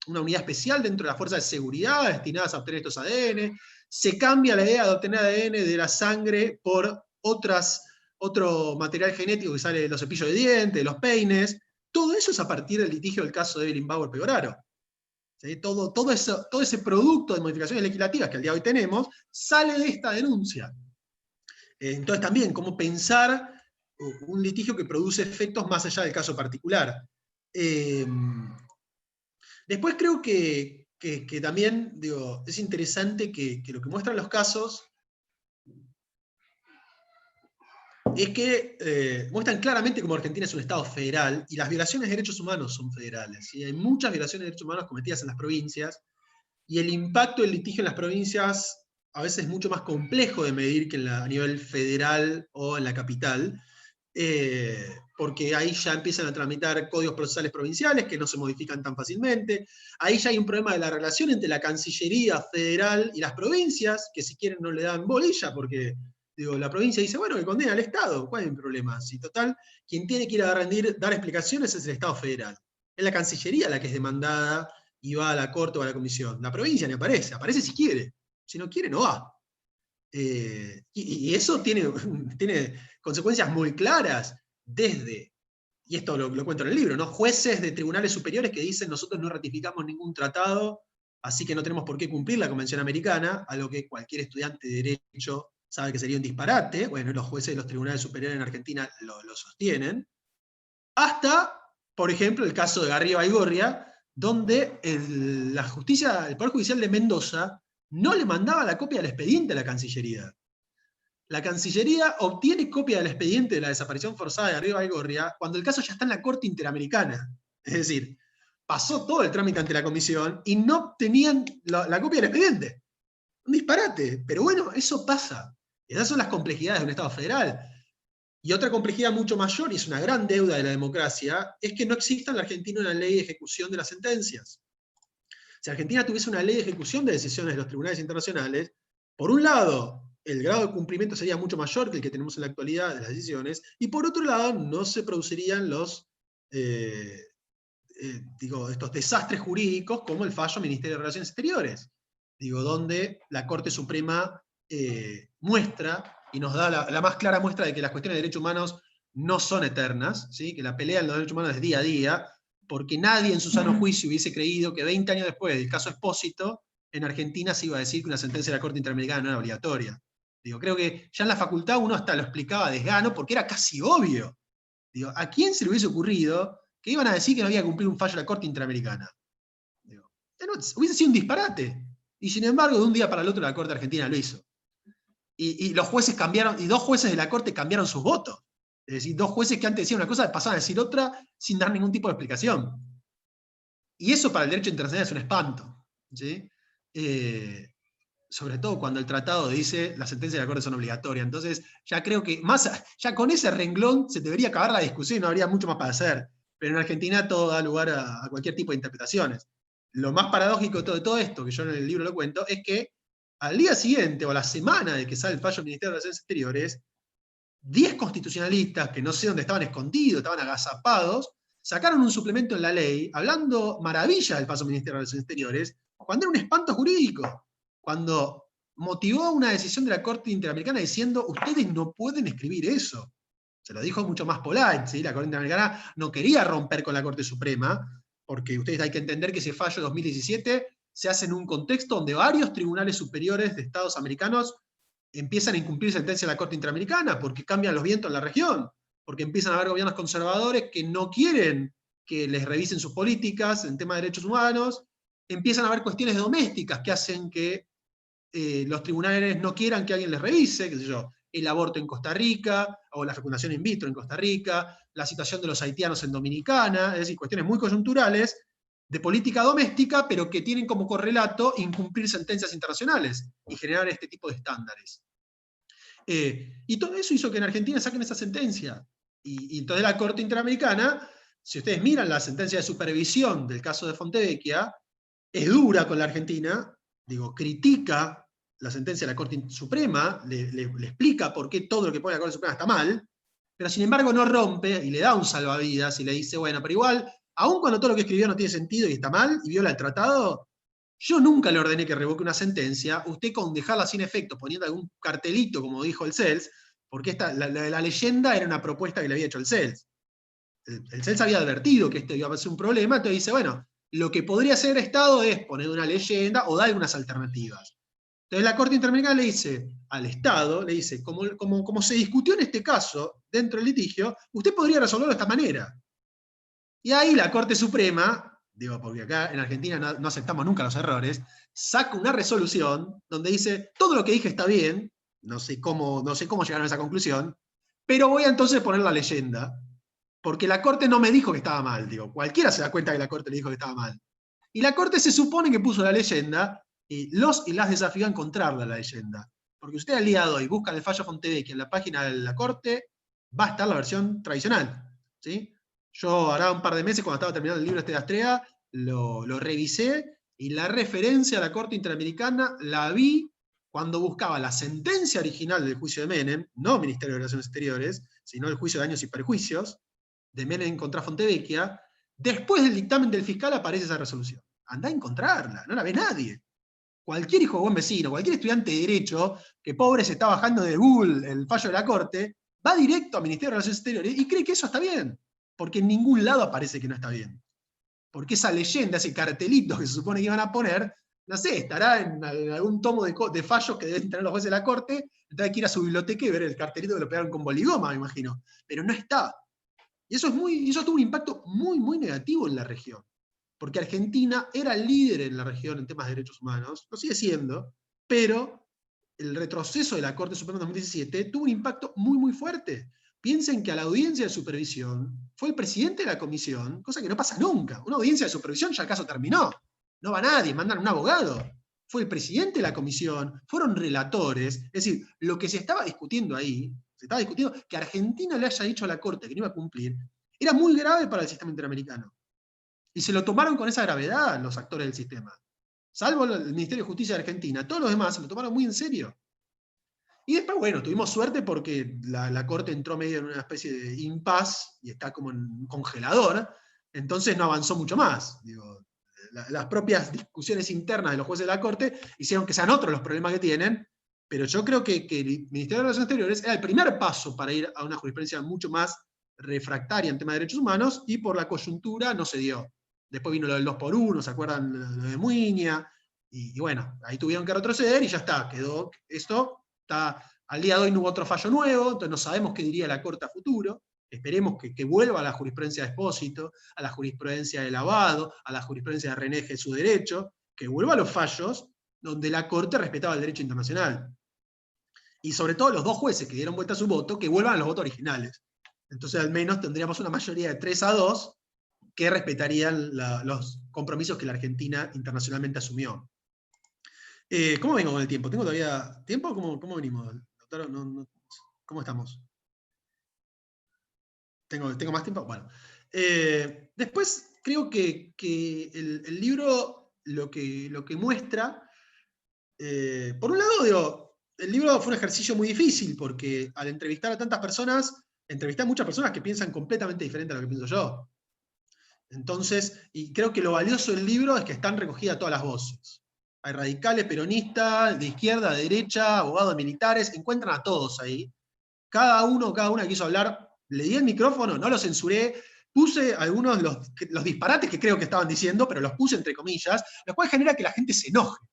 una unidad especial dentro de las fuerzas de seguridad destinadas a obtener estos ADN, se cambia la idea de obtener ADN de la sangre por otro material genético que sale de los cepillos de dientes, de los peines. Todo eso es a partir del litigio del caso de Evelyn Bauer Pegoraro. ¿Sí? Todo ese producto de modificaciones legislativas que al día de hoy tenemos, sale de esta denuncia. Entonces también, cómo pensar un litigio que produce efectos más allá del caso particular. Después creo que también, digo, es interesante que lo que muestran los casos es que muestran claramente cómo Argentina es un Estado federal y las violaciones de derechos humanos son federales. ¿Sí? Hay muchas violaciones de derechos humanos cometidas en las provincias, y el impacto del litigio en las provincias a veces es mucho más complejo de medir que a nivel federal o en la capital, porque ahí ya empiezan a tramitar códigos procesales provinciales que no se modifican tan fácilmente. Ahí ya hay un problema de la relación entre la Cancillería federal y las provincias, que si quieren no le dan bolilla, porque digo, la provincia dice, bueno, que condena al Estado, ¿cuál es el problema? Si total, quien tiene que ir a dar explicaciones es el Estado federal. Es la Cancillería la que es demandada y va a la Corte o a la Comisión. La provincia ni aparece si quiere. Si no quiere, no va. Y eso tiene consecuencias muy claras desde, y esto lo cuento en el libro, ¿no? Jueces de tribunales superiores que dicen nosotros no ratificamos ningún tratado, así que no tenemos por qué cumplir la Convención Americana, algo que cualquier estudiante de Derecho sabe que sería un disparate. Bueno, los jueces de los tribunales superiores en Argentina lo sostienen. Hasta, por ejemplo, el caso de García Baigorria, donde el Poder Judicial de Mendoza no le mandaba la copia del expediente a la Cancillería. La Cancillería obtiene copia del expediente de la desaparición forzada de García Baigorria cuando el caso ya está en la Corte Interamericana. Es decir, pasó todo el trámite ante la Comisión y no tenían la copia del expediente. Un disparate, pero bueno, eso pasa. Esas son las complejidades de un Estado federal. Y otra complejidad mucho mayor, y es una gran deuda de la democracia, es que no exista en la Argentina una ley de ejecución de las sentencias. Si Argentina tuviese una ley de ejecución de decisiones de los tribunales internacionales, por un lado, el grado de cumplimiento sería mucho mayor que el que tenemos en la actualidad de las decisiones, y por otro lado, no se producirían estos desastres jurídicos como el fallo Ministerio de Relaciones Exteriores, donde la Corte Suprema muestra y nos da la más clara muestra de que las cuestiones de derechos humanos no son eternas, ¿sí? Que la pelea en los derechos humanos es día a día, porque nadie en su sano juicio hubiese creído que 20 años después del caso Expósito, en Argentina se iba a decir que una sentencia de la Corte Interamericana no era obligatoria. Creo que ya en la facultad uno hasta lo explicaba a desgano porque era casi obvio. ¿A quién se le hubiese ocurrido que iban a decir que no había que cumplir un fallo de la Corte Interamericana? Hubiese sido un disparate. Y sin embargo, de un día para el otro la Corte Argentina lo hizo. Y los jueces cambiaron, y 2 jueces de la Corte cambiaron sus votos. Es decir, 2 jueces que antes decían una cosa pasaban a decir otra sin dar ningún tipo de explicación. Y eso para el derecho internacional es un espanto, ¿sí? Sobre todo cuando el tratado dice las sentencias de la Corte son obligatorias. Entonces, ya creo que ya con ese renglón se debería acabar la discusión y no habría mucho más para hacer. Pero en Argentina todo da lugar a cualquier tipo de interpretaciones. Lo más paradójico de todo esto, que yo en el libro lo cuento, es que al día siguiente, o a la semana de que sale el fallo del Ministerio de Relaciones Exteriores, 10 constitucionalistas, que no sé dónde estaban escondidos, estaban agazapados, sacaron un suplemento en la ley, hablando maravillas del fallo del Ministerio de Relaciones Exteriores, cuando era un espanto jurídico, cuando motivó una decisión de la Corte Interamericana diciendo, ustedes no pueden escribir eso. Se lo dijo mucho más polite, ¿sí? La Corte Interamericana no quería romper con la Corte Suprema, porque ustedes hay que entender que ese fallo de 2017 se hace en un contexto donde varios tribunales superiores de estados americanos empiezan a incumplir sentencias de la Corte Interamericana, porque cambian los vientos en la región, porque empiezan a haber gobiernos conservadores que no quieren que les revisen sus políticas en temas de derechos humanos, empiezan a haber cuestiones domésticas que hacen que los tribunales no quieran que alguien les revise, qué sé yo, el aborto en Costa Rica, o la fecundación in vitro en Costa Rica, la situación de los haitianos en Dominicana, es decir, cuestiones muy coyunturales de política doméstica, pero que tienen como correlato incumplir sentencias internacionales y generar este tipo de estándares. Y todo eso hizo que en Argentina saquen esa sentencia. Y entonces la Corte Interamericana, si ustedes miran la sentencia de supervisión del caso de Fontevecchia, es dura con la Argentina, critica la sentencia de la Corte Suprema, le explica por qué todo lo que pone la Corte Suprema está mal, pero sin embargo no rompe y le da un salvavidas y le dice, bueno, pero igual, aun cuando todo lo que escribió no tiene sentido y está mal y viola el tratado, yo nunca le ordené que revoque una sentencia, usted con dejarla sin efecto, poniendo algún cartelito, como dijo el CELS, porque la leyenda era una propuesta que le había hecho el CELS. El CELS había advertido que esto iba a ser un problema, entonces dice, bueno, lo que podría hacer el Estado es poner una leyenda o dar algunas alternativas. Entonces la Corte Interamericana le dice al Estado, le dice, como se discutió en este caso, dentro del litigio, usted podría resolverlo de esta manera. Y ahí la Corte Suprema, porque acá en Argentina no aceptamos nunca los errores, saca una resolución donde dice, todo lo que dije está bien, no sé cómo llegaron a esa conclusión, pero voy a entonces poner la leyenda, porque la Corte no me dijo que estaba mal, cualquiera se da cuenta que la Corte le dijo que estaba mal. Y la Corte se supone que puso la leyenda, y las desafió a encontrarla la leyenda. Porque usted al día de hoy busca el fallo Fontevecchia en la página de la Corte, va a estar la versión tradicional, ¿sí? Yo hará un par de meses, cuando estaba terminando el libro de Astrea, lo revisé, y la referencia a la Corte Interamericana la vi cuando buscaba la sentencia original del juicio de Menem, no Ministerio de Relaciones Exteriores, sino el juicio de daños y perjuicios, de Menem contra Fontevecchia. Después del dictamen del fiscal aparece esa resolución. Andá a encontrarla, no la ve nadie. Cualquier hijo de buen vecino, cualquier estudiante de Derecho, que pobre se está bajando de Google el fallo de la Corte, va directo al Ministerio de Relaciones Exteriores y cree que eso está bien, porque en ningún lado aparece que no está bien. Porque esa leyenda, ese cartelito que se supone que iban a poner, no sé, estará en algún tomo de fallos que deben tener los jueces de la Corte, entonces hay que ir a su biblioteca y ver el cartelito que lo pegaron con boligoma, me imagino. Pero no está. Y eso tuvo un impacto muy, muy negativo en la región. Porque Argentina era líder en la región en temas de derechos humanos, lo sigue siendo, pero el retroceso de la Corte Suprema en 2017 tuvo un impacto muy, muy fuerte. Piensen que a la audiencia de supervisión fue el presidente de la comisión, cosa que no pasa nunca. Una audiencia de supervisión ya el caso terminó. No va nadie, mandan un abogado. Fue el presidente de la comisión, fueron relatores. Es decir, lo que se estaba discutiendo ahí, se estaba discutiendo que Argentina le haya dicho a la Corte que no iba a cumplir, era muy grave para el sistema interamericano. Y se lo tomaron con esa gravedad los actores del sistema. Salvo el Ministerio de Justicia de Argentina, todos los demás se lo tomaron muy en serio. Y después, bueno, tuvimos suerte porque la Corte entró medio en una especie de impasse y está como en un congelador, entonces no avanzó mucho más. Digo, las propias discusiones internas de los jueces de la Corte hicieron que sean otros los problemas que tienen, pero yo creo que el Ministerio de Relaciones Exteriores era el primer paso para ir a una jurisprudencia mucho más refractaria en temas de derechos humanos, y por la coyuntura no se dio. Después vino lo del 2x1, ¿se acuerdan? Lo de Muiña, y bueno, ahí tuvieron que retroceder y ya está, quedó esto. Al día de hoy no hubo otro fallo nuevo, entonces no sabemos qué diría la Corte a futuro. Esperemos que vuelva a la jurisprudencia de Expósito, a la jurisprudencia de Lavado, a la jurisprudencia de René Jesús Derecho, que vuelva a los fallos donde la Corte respetaba el derecho internacional. Y sobre todo los dos jueces que dieron vuelta a su voto, que vuelvan a los votos originales. Entonces al menos tendríamos una mayoría de 3-2 que respetarían los compromisos que la Argentina internacionalmente asumió. ¿Cómo vengo con el tiempo? ¿Tengo todavía tiempo? ¿Cómo venimos, doctor? ¿Cómo estamos? ¿Tengo más tiempo? Bueno. Después creo que el libro lo que muestra, por un lado, digo, el libro fue un ejercicio muy difícil, porque al entrevistar a tantas personas, entrevisté a muchas personas que piensan completamente diferente a lo que pienso yo. Entonces, y creo que lo valioso del libro es que están recogidas todas las voces. Hay radicales, peronistas, de izquierda, de derecha, abogados militares, encuentran a todos ahí. Cada una quiso hablar, le di el micrófono, no lo censuré, puse algunos los disparates que creo que estaban diciendo, pero los puse entre comillas, lo cual genera que la gente se enoje.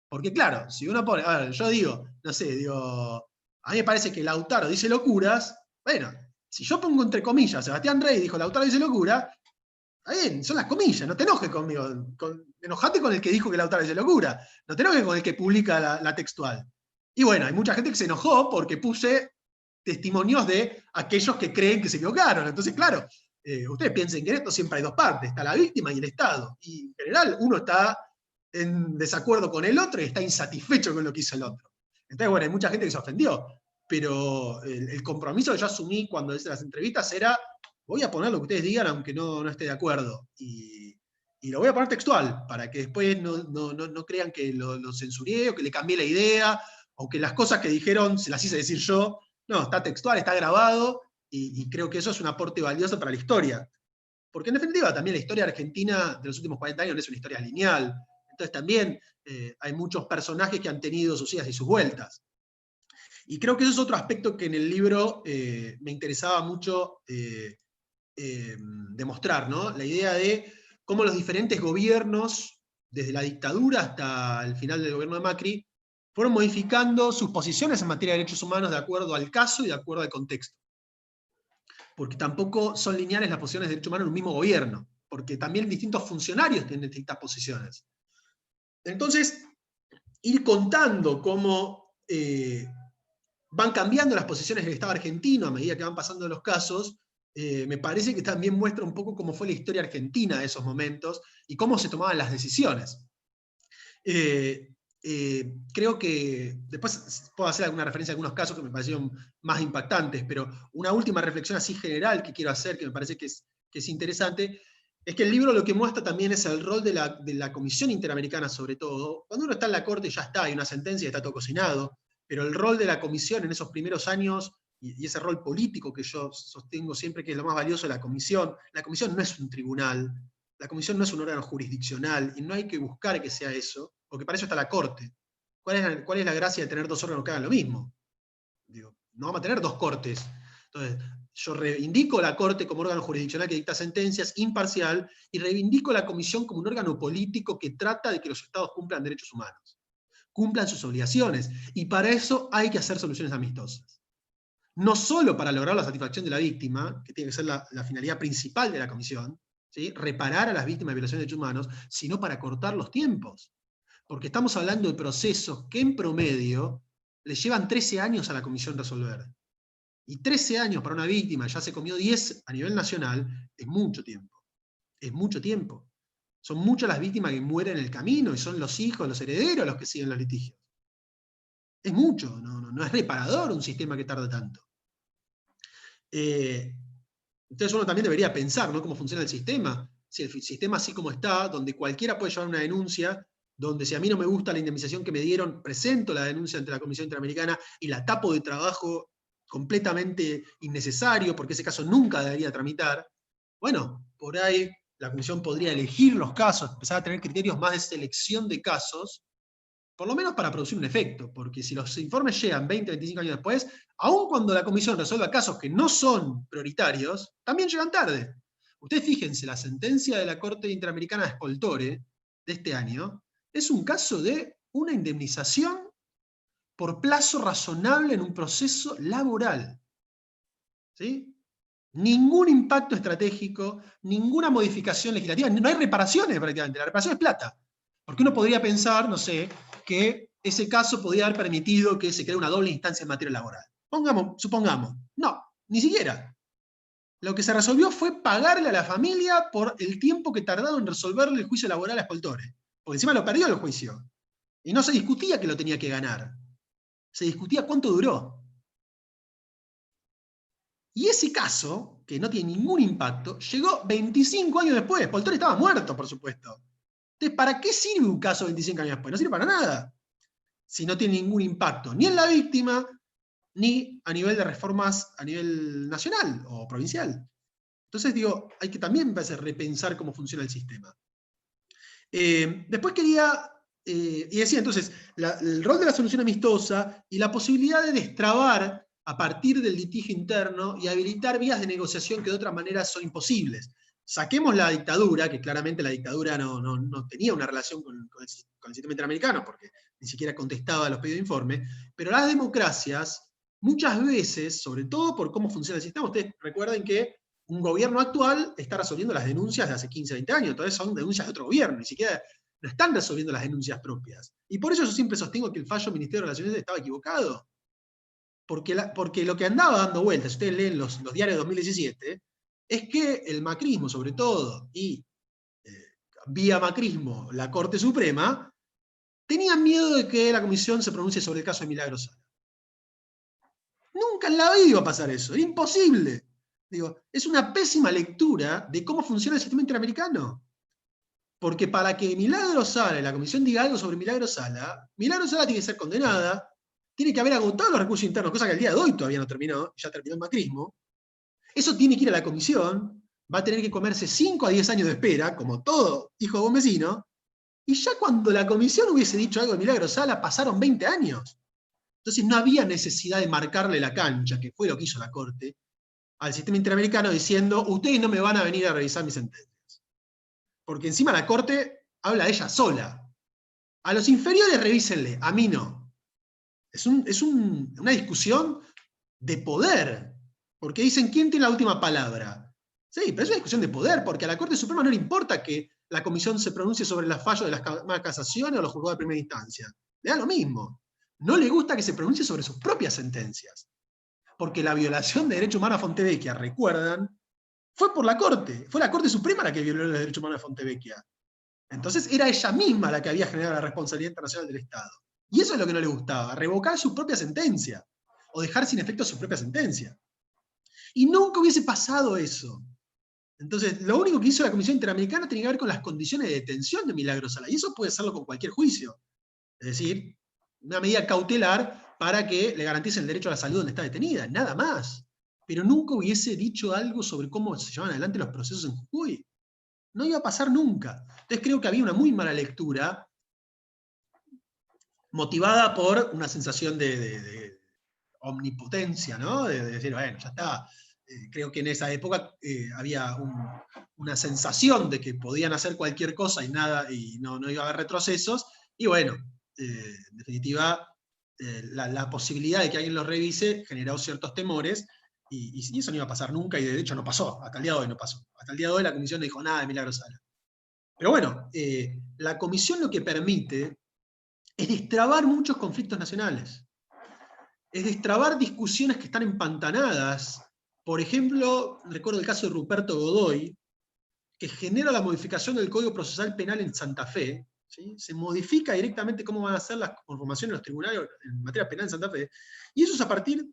Porque claro, si uno pone, a ver, yo digo, no sé, a mí me parece que Lautaro dice locuras, bueno, si yo pongo entre comillas, Sebastián Rey dijo Lautaro dice locura, está bien, son las comillas, no te enojes conmigo, enojate con el que dijo que Lautaro dice locura, no te enojes con el que publica la textual. Y bueno, hay mucha gente que se enojó porque puse testimonios de aquellos que creen que se equivocaron. Entonces, claro, ustedes piensen que en esto siempre hay dos partes, está la víctima y el Estado. Y en general uno está en desacuerdo con el otro y está insatisfecho con lo que hizo el otro. Entonces, bueno, hay mucha gente que se ofendió, pero el compromiso que yo asumí cuando hice las entrevistas era, voy a poner lo que ustedes digan aunque no esté de acuerdo. Y lo voy a poner textual, para que después no crean que lo censuré o que le cambié la idea, o que las cosas que dijeron se las hice decir yo. No, está textual, está grabado, y creo que eso es un aporte valioso para la historia. Porque en definitiva también la historia argentina de los últimos 40 años no es una historia lineal. Entonces también hay muchos personajes que han tenido sus idas y sus vueltas. Y creo que eso es otro aspecto que en el libro me interesaba mucho demostrar, ¿no? La idea de cómo los diferentes gobiernos, desde la dictadura hasta el final del gobierno de Macri, fueron modificando sus posiciones en materia de derechos humanos de acuerdo al caso y de acuerdo al contexto. Porque tampoco son lineales las posiciones de derechos humanos en un mismo gobierno, porque también distintos funcionarios tienen distintas posiciones. Entonces, ir contando cómo van cambiando las posiciones del Estado argentino a medida que van pasando los casos, me parece que también muestra un poco cómo fue la historia argentina de esos momentos y cómo se tomaban las decisiones. Creo que después puedo hacer alguna referencia a algunos casos que me parecieron más impactantes, pero una última reflexión así general que quiero hacer, que me parece que es interesante, es que el libro lo que muestra también es el rol de la Comisión Interamericana, sobre todo. Cuando uno está en la corte ya está, hay una sentencia y está todo cocinado, pero el rol de la Comisión en esos primeros años, y ese rol político que yo sostengo siempre que es lo más valioso de la Comisión no es un tribunal, la Comisión no es un órgano jurisdiccional, y no hay que buscar que sea eso, porque para eso está la Corte. ¿Cuál es la gracia de tener dos órganos que hagan lo mismo? Digo, no vamos a tener dos cortes. Entonces, yo reivindico la Corte como órgano jurisdiccional que dicta sentencias, imparcial, y reivindico la Comisión como un órgano político que trata de que los Estados cumplan derechos humanos, cumplan sus obligaciones, y para eso hay que hacer soluciones amistosas. no solo para lograr la satisfacción de la víctima, que tiene que ser la finalidad principal de la comisión, ¿sí? Reparar a las víctimas de violación de derechos humanos, sino para cortar los tiempos. Porque estamos hablando de procesos que en promedio le llevan 13 años a la comisión resolver. Y 13 años para una víctima, ya se comió 10 a nivel nacional, es mucho tiempo. Es mucho tiempo. Son muchas las víctimas que mueren en el camino, y son los hijos, los herederos los que siguen los litigios. Es mucho, no es reparador un sistema que tarda tanto. Entonces uno también debería pensar, ¿no?, cómo funciona el sistema. Si el sistema así como está, donde cualquiera puede llevar una denuncia, donde si a mí no me gusta la indemnización que me dieron, presento la denuncia ante la Comisión Interamericana y la tapo de trabajo completamente innecesario, porque ese caso nunca debería tramitar. Bueno, por ahí la Comisión podría elegir los casos, empezar a tener criterios más de selección de casos, por lo menos para producir un efecto, porque si los informes llegan 20, 25 años después, aun cuando la comisión resuelva casos que no son prioritarios, también llegan tarde. Ustedes fíjense, la sentencia de la Corte Interamericana de Spoltore de este año es un caso de una indemnización por plazo razonable en un proceso laboral. ¿Sí? Ningún impacto estratégico, ninguna modificación legislativa, no hay reparaciones prácticamente, la reparación es plata. Porque uno podría pensar, no sé, que ese caso podría haber permitido que se cree una doble instancia en materia laboral. Supongamos. No, ni siquiera. Lo que se resolvió fue pagarle a la familia por el tiempo que tardaron en resolverle el juicio laboral a Spoltore. Porque encima lo perdió el juicio. Y no se discutía que lo tenía que ganar. Se discutía cuánto duró. Y ese caso, que no tiene ningún impacto, llegó 25 años después. Spoltore estaba muerto, por supuesto. Entonces, ¿para qué sirve un caso 25 años después? No sirve para nada. Si no tiene ningún impacto, ni en la víctima, ni a nivel de reformas a nivel nacional o provincial. Entonces, digo, hay que también repensar cómo funciona el sistema. Después quería, y decía entonces, el rol de la solución amistosa y la posibilidad de destrabar a partir del litigio interno y habilitar vías de negociación que de otra manera son imposibles. Saquemos la dictadura, que claramente la dictadura no tenía una relación con el sistema interamericano, porque ni siquiera contestaba a los pedidos de informe, pero las democracias, muchas veces, sobre todo por cómo funciona el sistema, ustedes recuerden que un gobierno actual está resolviendo las denuncias de hace 15, 20 años, entonces son denuncias de otro gobierno, ni siquiera no están resolviendo las denuncias propias. Y por eso yo siempre sostengo que el fallo del Ministerio de Relaciones estaba equivocado. Porque lo que andaba dando vueltas, ustedes leen los diarios de 2017, es que el macrismo, sobre todo, y vía macrismo, la Corte Suprema, tenían miedo de que la comisión se pronuncie sobre el caso de Milagro Sala. Nunca en la vida iba a pasar eso, era imposible. Digo, es una pésima lectura de cómo funciona el sistema interamericano. Porque para que Milagro Sala y la comisión diga algo sobre Milagro Sala tiene que ser condenada, tiene que haber agotado los recursos internos, cosa que al día de hoy todavía no terminó, ya terminó el macrismo. Eso tiene que ir a la comisión, va a tener que comerse 5 a 10 años de espera, como todo hijo de buen vecino, y ya cuando la comisión hubiese dicho algo de Milagro Sala, pasaron 20 años. Entonces no había necesidad de marcarle la cancha, que fue lo que hizo la Corte, al sistema interamericano diciendo, ustedes no me van a venir a revisar mis sentencias. Porque encima la Corte habla ella sola. A los inferiores revísenle, a mí no. Es una discusión de poder, porque dicen, ¿quién tiene la última palabra? Sí, pero es una discusión de poder, porque a la Corte Suprema no le importa que la comisión se pronuncie sobre los fallos de las casaciones o los juzgados de primera instancia. Le da lo mismo. No le gusta que se pronuncie sobre sus propias sentencias. Porque la violación de derechos humanos a Fontevecchia, recuerdan, fue por la Corte. Fue la Corte Suprema la que violó los derechos humanos a Fontevecchia. Entonces era ella misma la que había generado la responsabilidad internacional del Estado. Y eso es lo que no le gustaba, revocar su propia sentencia, o dejar sin efecto su propia sentencia. Y nunca hubiese pasado eso. Entonces, lo único que hizo la Comisión Interamericana tenía que ver con las condiciones de detención de Milagro Sala, y eso puede hacerlo con cualquier juicio. Es decir, una medida cautelar para que le garanticen el derecho a la salud donde está detenida, nada más. Pero nunca hubiese dicho algo sobre cómo se llevan adelante los procesos en Jujuy. No iba a pasar nunca. Entonces creo que había una muy mala lectura, motivada por una sensación de omnipotencia, ¿no? De decir, bueno, ya está. Creo que en esa época había una sensación de que podían hacer cualquier cosa y nada, y no iba a haber retrocesos. Y bueno, en definitiva, la posibilidad de que alguien los revise generó ciertos temores, y eso no iba a pasar nunca, y de hecho no pasó, hasta el día de hoy no pasó. Hasta el día de hoy la comisión no dijo nada de Milagro Sala. Pero bueno, la comisión lo que permite es destrabar muchos conflictos nacionales, es destrabar discusiones que están empantanadas. Por ejemplo, recuerdo el caso de Ruperto Godoy, que genera la modificación del Código Procesal Penal en Santa Fe, ¿sí? Se modifica directamente cómo van a ser las conformaciones de los tribunales en materia penal en Santa Fe, y eso es a partir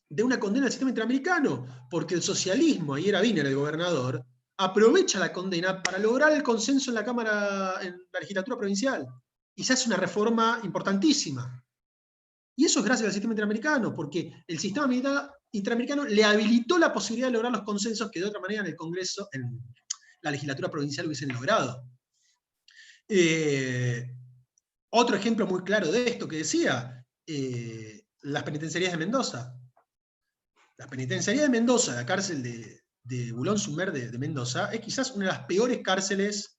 de una condena del sistema interamericano, porque el socialismo, ahí era Wiener el gobernador, aprovecha la condena para lograr el consenso en la Cámara, en la legislatura provincial, y se hace una reforma importantísima. Y eso es gracias al sistema interamericano, porque el sistema interamericano le habilitó la posibilidad de lograr los consensos que de otra manera en el Congreso, en la legislatura provincial, hubiesen logrado. Otro ejemplo muy claro de esto que decía, las penitenciarías de Mendoza. La penitenciaría de Mendoza, la cárcel de Boulogne-sur-Mer de Mendoza, es quizás una de las peores cárceles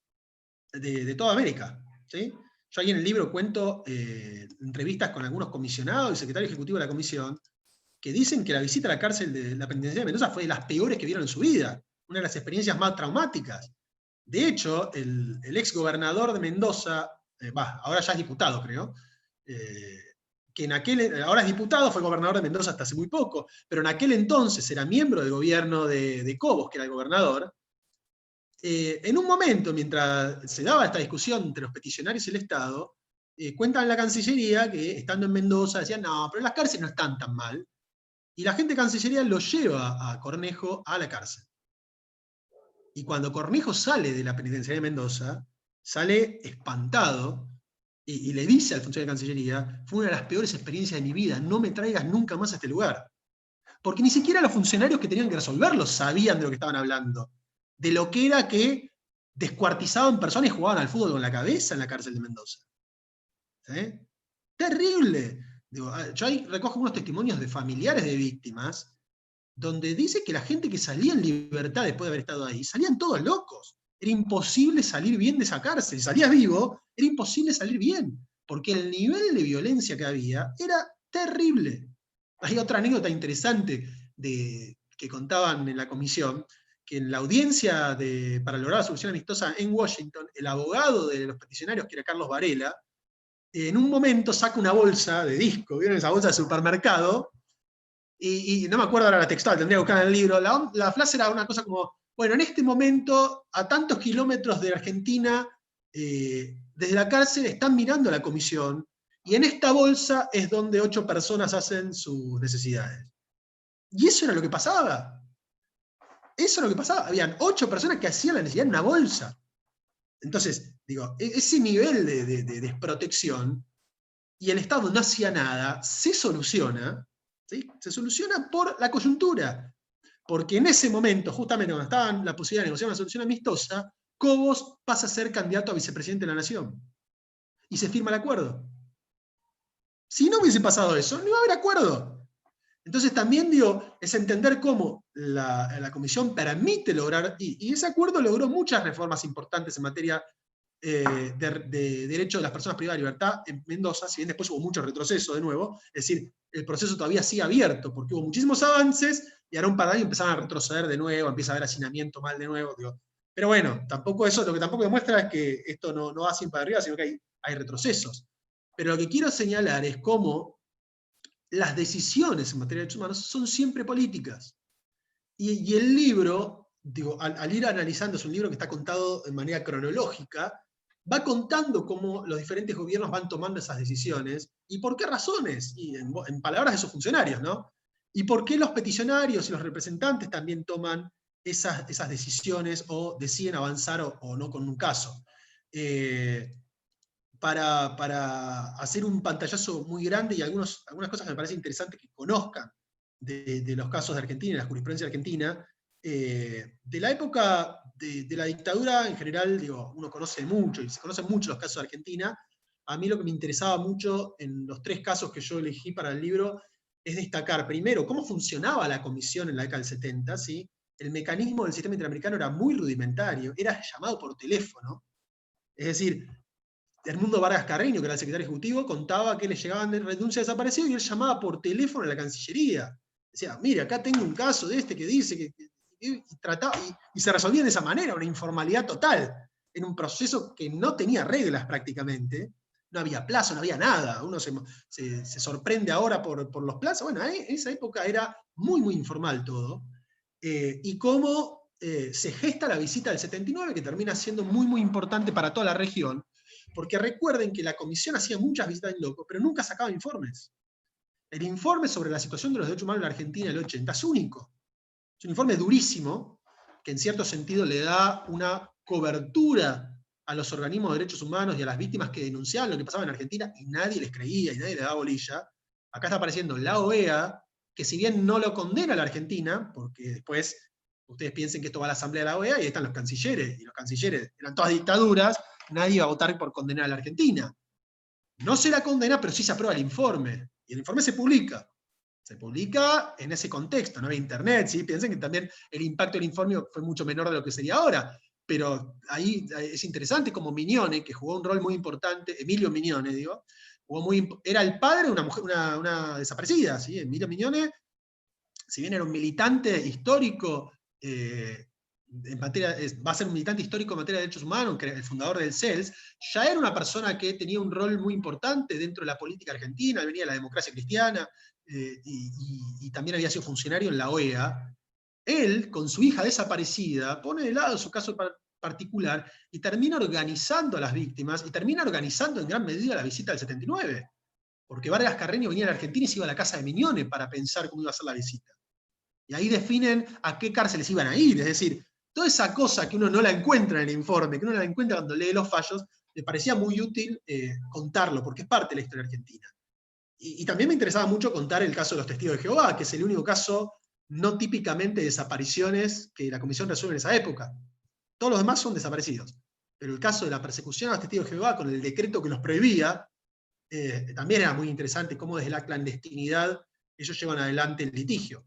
de toda América, ¿sí? Yo ahí en el libro cuento entrevistas con algunos comisionados y secretario ejecutivo de la comisión, que dicen que la visita a la cárcel de la penitenciaría de Mendoza fue de las peores que vieron en su vida, una de las experiencias más traumáticas. De hecho, el ex gobernador de Mendoza, ahora ya es diputado, creo, que ahora es diputado, fue gobernador de Mendoza hasta hace muy poco, pero en aquel entonces era miembro del gobierno de Cobos, que era el gobernador. En un momento, mientras se daba esta discusión entre los peticionarios y el Estado, cuentan en la Cancillería que, estando en Mendoza, decían, no, pero las cárceles no están tan mal. Y la gente de Cancillería lo lleva a Cornejo a la cárcel. Y cuando Cornejo sale de la penitenciaría de Mendoza, sale espantado, y le dice al funcionario de Cancillería, fue una de las peores experiencias de mi vida, no me traigas nunca más a este lugar. Porque ni siquiera los funcionarios que tenían que resolverlo sabían de lo que estaban hablando, de lo que era que descuartizaban personas y jugaban al fútbol con la cabeza en la cárcel de Mendoza. ¿Sí? Terrible. Digo, yo ahí recojo unos testimonios de familiares de víctimas, donde dice que la gente que salía en libertad después de haber estado ahí, salían todos locos. Era imposible salir bien de esa cárcel. Si salías vivo, era imposible salir bien, porque el nivel de violencia que había era terrible. Hay otra anécdota interesante que contaban en la comisión, que en la audiencia para lograr la solución amistosa en Washington, el abogado de los peticionarios, que era Carlos Varela, en un momento saca una bolsa de disco, ¿vieron esa bolsa de supermercado? Y no me acuerdo ahora la textual, tendría que buscar en el libro. La frase era una cosa como, bueno, en este momento, a tantos kilómetros de Argentina, desde la cárcel están mirando a la comisión, y en esta bolsa es donde 8 personas hacen sus necesidades. Y eso era lo que pasaba. Eso era lo que pasaba. Habían 8 personas que hacían la necesidad en una bolsa. Entonces, digo, ese nivel de desprotección, y el Estado no hacía nada, se soluciona, ¿sí? Se soluciona por la coyuntura. Porque en ese momento, justamente cuando estaban la posibilidad de negociar una solución amistosa, Cobos pasa a ser candidato a vicepresidente de la Nación. Y se firma el acuerdo. Si no hubiese pasado eso, no iba a haber acuerdo. Entonces también, digo, es entender cómo la Comisión permite lograr, y ese acuerdo logró muchas reformas importantes en materia de derecho de las personas privadas de libertad en Mendoza, si bien después hubo mucho retroceso de nuevo, es decir, el proceso todavía sigue abierto, porque hubo muchísimos avances, y ahora un par de años empezaron a retroceder de nuevo, empieza a haber hacinamiento mal de nuevo, digo. Pero bueno, tampoco eso, lo que tampoco demuestra es que esto no va así para arriba, sino que hay retrocesos. Pero lo que quiero señalar es cómo las decisiones en materia de derechos humanos son siempre políticas. Y el libro, digo, al ir analizando, es un libro que está contado de manera cronológica, va contando cómo los diferentes gobiernos van tomando esas decisiones, y por qué razones, y en palabras de sus funcionarios, ¿no? Y por qué los peticionarios y los representantes también toman esas decisiones, o deciden avanzar o no con un caso. Para hacer un pantallazo muy grande, y algunas cosas que me parece interesante que conozcan de los casos de Argentina y la jurisprudencia argentina, de la época de la dictadura en general, digo, uno conoce mucho, y se conocen mucho los casos de Argentina. A mí lo que me interesaba mucho en los 3 casos que yo elegí para el libro es destacar, primero, cómo funcionaba la comisión en la década del 70, ¿sí? El mecanismo del sistema interamericano era muy rudimentario, era llamado por teléfono, es decir, Edmundo Vargas Carreño, que era el secretario ejecutivo, contaba que le llegaban denuncias de desaparecidos y él llamaba por teléfono a la Cancillería. Decía, mire, acá tengo un caso de este que dice que y se resolvía de esa manera, una informalidad total, en un proceso que no tenía reglas prácticamente, no había plazo, no había nada. Uno se sorprende ahora por los plazos. Bueno, en esa época era muy, muy informal todo. Y cómo se gesta la visita del 79, que termina siendo muy, muy importante para toda la región, porque recuerden que la comisión hacía muchas visitas en loco, pero nunca sacaba informes. El informe sobre la situación de los derechos humanos en la Argentina en el 80 es único. Es un informe durísimo, que en cierto sentido le da una cobertura a los organismos de derechos humanos y a las víctimas que denunciaban lo que pasaba en Argentina, y nadie les creía y nadie les daba bolilla. Acá está apareciendo la OEA, que si bien no lo condena a la Argentina, porque después ustedes piensen que esto va a la Asamblea de la OEA, y ahí están los cancilleres, y los cancilleres eran todas dictaduras, nadie iba a votar por condenar a la Argentina. No se la condena, pero sí se aprueba el informe, y el informe se publica. Se publica en ese contexto, no había internet, ¿sí? Piensen que también el impacto del informe fue mucho menor de lo que sería ahora, pero ahí es interesante como Mignone, que jugó un rol muy importante, Emilio Mignone, digo, era el padre de una mujer, una desaparecida, ¿sí? Emilio Mignone, si bien era un militante histórico, va a ser un militante histórico en materia de derechos humanos, el fundador del CELS, ya era una persona que tenía un rol muy importante dentro de la política argentina, venía de la democracia cristiana, y también había sido funcionario en la OEA. Él, con su hija desaparecida, pone de lado su caso particular y termina organizando a las víctimas, y termina organizando en gran medida la visita del 79. Porque Vargas Carreño venía a la Argentina y se iba a la casa de Mignone para pensar cómo iba a ser la visita. Y ahí definen a qué cárceles iban a ir, es decir, toda esa cosa que uno no la encuentra en el informe, que uno la encuentra cuando lee los fallos, me parecía muy útil contarlo, porque es parte de la historia argentina. Y también me interesaba mucho contar el caso de los testigos de Jehová, que es el único caso no típicamente de desapariciones que la comisión resuelve en esa época. Todos los demás son desaparecidos. Pero el caso de la persecución a los testigos de Jehová, con el decreto que los prohibía, también era muy interesante cómo desde la clandestinidad ellos llevan adelante el litigio.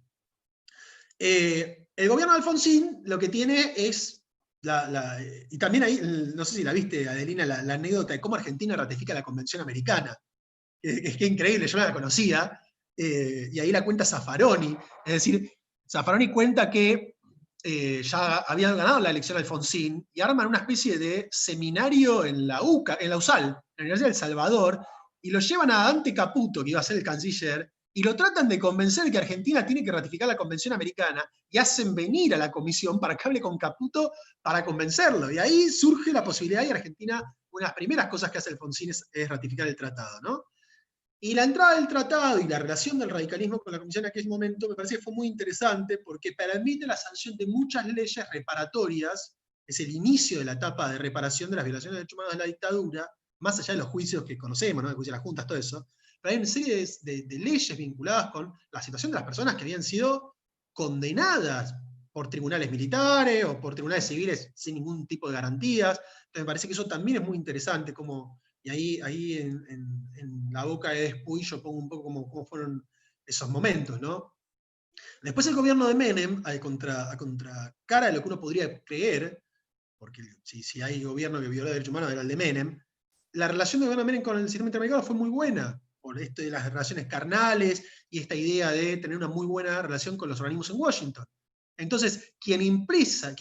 El gobierno de Alfonsín lo que tiene es, y también ahí, no sé si la viste, Adelina, la anécdota de cómo Argentina ratifica la Convención Americana. Es que increíble, yo no la conocía, y ahí la cuenta Zaffaroni. Es decir, Zaffaroni cuenta que ya había ganado la elección Alfonsín, y arman una especie de seminario en la UCA, en la USAL, en la Universidad de El Salvador, y lo llevan a Dante Caputo, que iba a ser el canciller, y lo tratan de convencer de que Argentina tiene que ratificar la Convención Americana, y hacen venir a la comisión para que hable con Caputo para convencerlo. Y ahí surge la posibilidad, y Argentina, una de las primeras cosas que hace Alfonsín es ratificar el tratado, ¿no? Y la entrada del tratado y la relación del radicalismo con la comisión en aquel momento me parece que fue muy interesante, porque permite la sanción de muchas leyes reparatorias, es el inicio de la etapa de reparación de las violaciones de derechos humanos de la dictadura, más allá de los juicios que conocemos, ¿no? El juicio de las juntas, todo eso. Pero hay una serie de leyes vinculadas con la situación de las personas que habían sido condenadas por tribunales militares o por tribunales civiles sin ningún tipo de garantías. Entonces me parece que eso también es muy interesante, como, y ahí en la boca de Despuy yo pongo un poco cómo fueron esos momentos, ¿no? Después el gobierno de Menem, a contracara de lo que uno podría creer, porque si hay gobierno que violó derechos humanos era el de Menem, la relación del gobierno de Menem con el sistema interamericano fue muy buena, por esto de las relaciones carnales y esta idea de tener una muy buena relación con los organismos en Washington. Entonces, quien empieza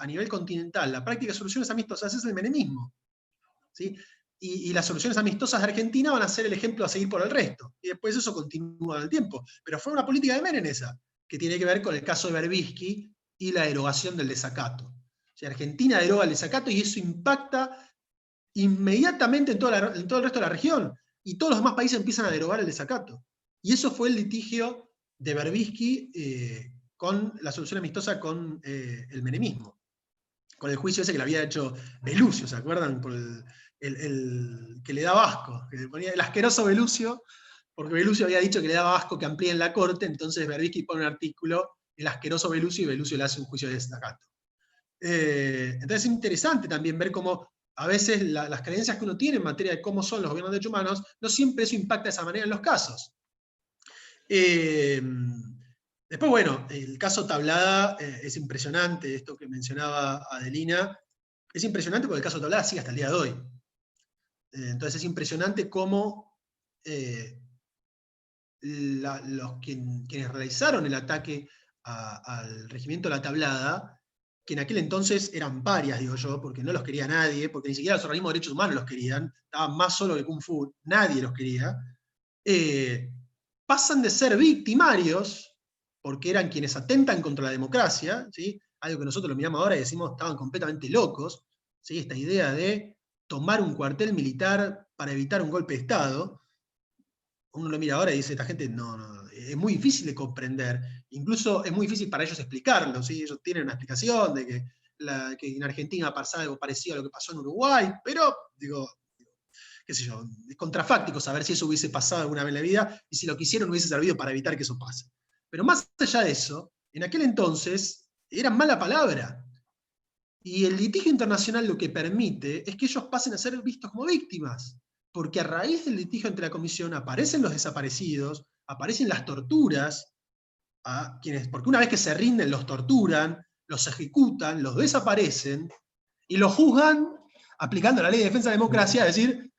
a nivel continental la práctica de soluciones amistosas es el menemismo, ¿sí? Y las soluciones amistosas de Argentina van a ser el ejemplo a seguir por el resto. Y después eso continúa en el tiempo. Pero fue una política de Menem esa, que tiene que ver con el caso de Berbisky y la derogación del desacato. O sea, Argentina deroga el desacato y eso impacta inmediatamente en todo el resto de la región. Y todos los demás países empiezan a derogar el desacato. Y eso fue el litigio de Berbisky con la solución amistosa con el menemismo. Con el juicio ese que le había hecho Belucio, ¿se acuerdan? Por el que le daba asco, que le ponía el asqueroso Belucio, porque Belucio había dicho que le daba asco que amplíen la corte, entonces Berbisky pone un artículo, el asqueroso Belucio, y Belucio le hace un juicio de desacato. Entonces es interesante también ver cómo a veces las creencias que uno tiene en materia de cómo son los gobiernos de derechos humanos, no siempre eso impacta de esa manera en los casos. Después, bueno, el caso Tablada es impresionante, esto que mencionaba Adelina, es impresionante porque el caso Tablada sigue hasta el día de hoy. Entonces es impresionante cómo quienes realizaron el ataque al regimiento La Tablada, que en aquel entonces eran parias, digo yo, porque no los quería nadie, porque ni siquiera los organismos de derechos humanos los querían, estaban más solos que Kung Fu, nadie los quería, pasan de ser victimarios, porque eran quienes atentan contra la democracia, ¿sí? Algo que nosotros lo miramos ahora y decimos estaban completamente locos, ¿sí? Esta idea de tomar un cuartel militar para evitar un golpe de Estado. Uno lo mira ahora y dice, esta gente no, es muy difícil de comprender, incluso es muy difícil para ellos explicarlo, ¿sí? Ellos tienen una explicación de que en Argentina pasaba algo parecido a lo que pasó en Uruguay, pero, digo, qué sé yo, es contrafáctico saber si eso hubiese pasado alguna vez en la vida y si lo que hicieron hubiese servido para evitar que eso pase. Pero más allá de eso, en aquel entonces era mala palabra. Y el litigio internacional lo que permite es que ellos pasen a ser vistos como víctimas, porque a raíz del litigio entre la comisión aparecen los desaparecidos, aparecen las torturas, porque una vez que se rinden los torturan, los ejecutan, los desaparecen, y los juzgan aplicando la ley de defensa de la democracia, es decir,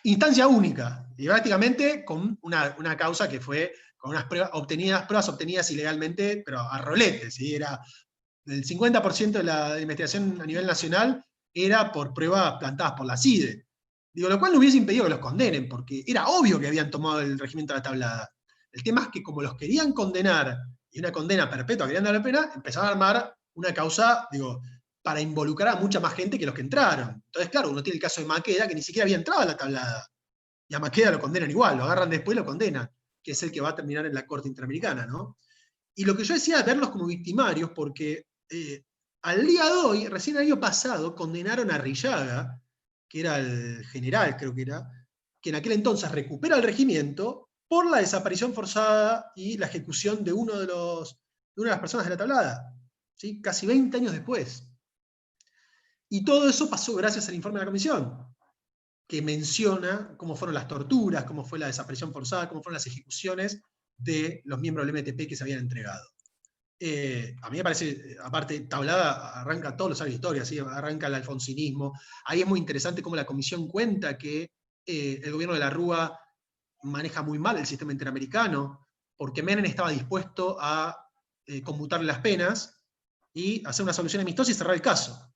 instancia única, y prácticamente con una causa que fue con unas pruebas obtenidas ilegalmente, pero a rolete, ¿sí? Era el 50% de la investigación a nivel nacional era por pruebas plantadas por la CIDE. Digo, lo cual no hubiese impedido que los condenen, porque era obvio que habían tomado el regimiento de La Tablada. El tema es que como los querían condenar, y una condena perpetua querían dar la pena, empezaron a armar una causa, digo, para involucrar a mucha más gente que los que entraron. Entonces, claro, uno tiene el caso de Maqueda, que ni siquiera había entrado a La Tablada. Y a Maqueda lo condenan igual, lo agarran después y lo condenan, que es el que va a terminar en la Corte Interamericana, ¿no? Y lo que yo decía es verlos como victimarios, porque al día de hoy, recién el año pasado, condenaron a Arrillaga, que era el general, creo que era, que en aquel entonces recupera el regimiento por la desaparición forzada y la ejecución de una de las personas de La Tablada, ¿sí? Casi 20 años después. Y todo eso pasó gracias al informe de la comisión, que menciona cómo fueron las torturas, cómo fue la desaparición forzada, cómo fueron las ejecuciones de los miembros del MTP que se habían entregado. A mí me parece, aparte, Tablada arranca todos los años de historia, ¿sí? Arranca el alfonsinismo. Ahí es muy interesante cómo la comisión cuenta que el gobierno de la Rúa maneja muy mal el sistema interamericano, porque Menem estaba dispuesto a conmutarle las penas y hacer una solución amistosa y cerrar el caso.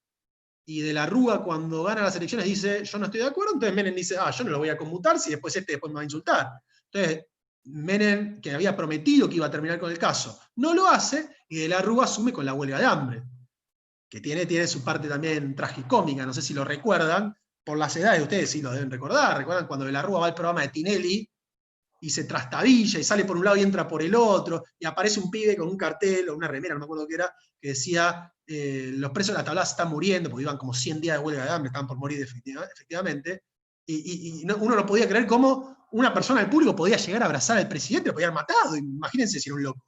Y de la Rúa, cuando gana las elecciones, dice, yo no estoy de acuerdo, entonces Menem dice, yo no lo voy a conmutar si después me va a insultar. Entonces, Menem, que había prometido que iba a terminar con el caso, no lo hace, y de la Rúa asume con la huelga de hambre, que tiene su parte también tragicómica, no sé si lo recuerdan, por las edades de ustedes sí lo deben recordar. ¿Recuerdan cuando de la Rúa va al programa de Tinelli y se trastabilla y sale por un lado y entra por el otro, y aparece un pibe con un cartel o una remera, no me acuerdo qué era, que decía, los presos de La Tablada se están muriendo, porque iban como 100 días de huelga de hambre, estaban por morir efectivamente, y uno no podía creer cómo una persona del público podía llegar a abrazar al presidente, lo podía haber matado, imagínense si era un loco.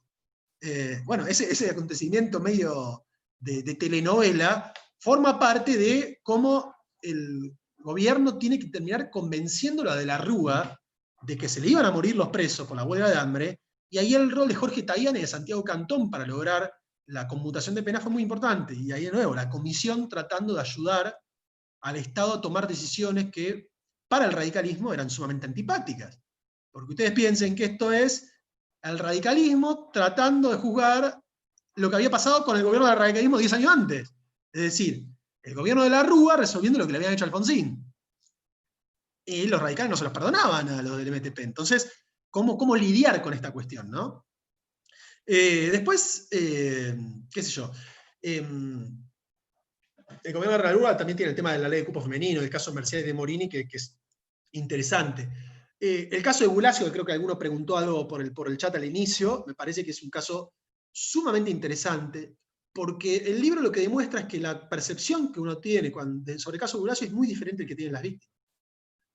Bueno, ese acontecimiento medio de telenovela forma parte de cómo el gobierno tiene que terminar convenciéndolo a de la Rúa de que se le iban a morir los presos por la huelga de hambre, y ahí el rol de Jorge Tayane y de Santiago Cantón para lograr la conmutación de penas fue muy importante, y ahí de nuevo, la comisión tratando de ayudar al Estado a tomar decisiones que para el radicalismo eran sumamente antipáticas. Porque ustedes piensen que esto es el radicalismo tratando de juzgar lo que había pasado con el gobierno del radicalismo 10 años antes. Es decir, el gobierno de la Rúa resolviendo lo que le habían hecho a Alfonsín. Y los radicales no se los perdonaban a los del MTP. Entonces, ¿cómo lidiar con esta cuestión, ¿no? Después, qué sé yo, el gobierno de la Rúa también tiene el tema de la ley de cupo femenino, el caso de Mercedes de Morini, que es interesante. El caso de Bulacio, que creo que alguno preguntó algo por el chat al inicio, me parece que es un caso sumamente interesante, porque el libro lo que demuestra es que la percepción que uno tiene sobre el caso de Bulacio es muy diferente al que tienen las víctimas.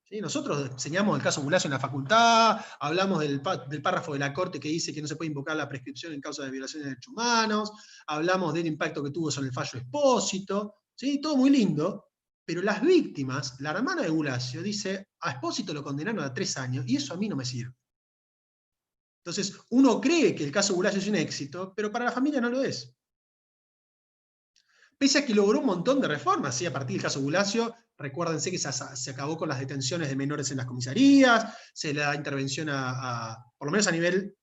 ¿Sí? Nosotros enseñamos el caso Bulacio en la facultad, hablamos del párrafo de la Corte que dice que no se puede invocar la prescripción en causa de violaciones de derechos humanos, hablamos del impacto que tuvo sobre el fallo Espósito, ¿sí? Todo muy lindo, pero las víctimas, la hermana de Bulacio dice, a Espósito lo condenaron a 3 años, y eso a mí no me sirve. Entonces, uno cree que el caso Bulacio es un éxito, pero para la familia no lo es. pese a que logró un montón de reformas, ¿sí? A partir del caso Bulacio, recuérdense que se acabó con las detenciones de menores en las comisarías, se le da intervención por lo menos a nivel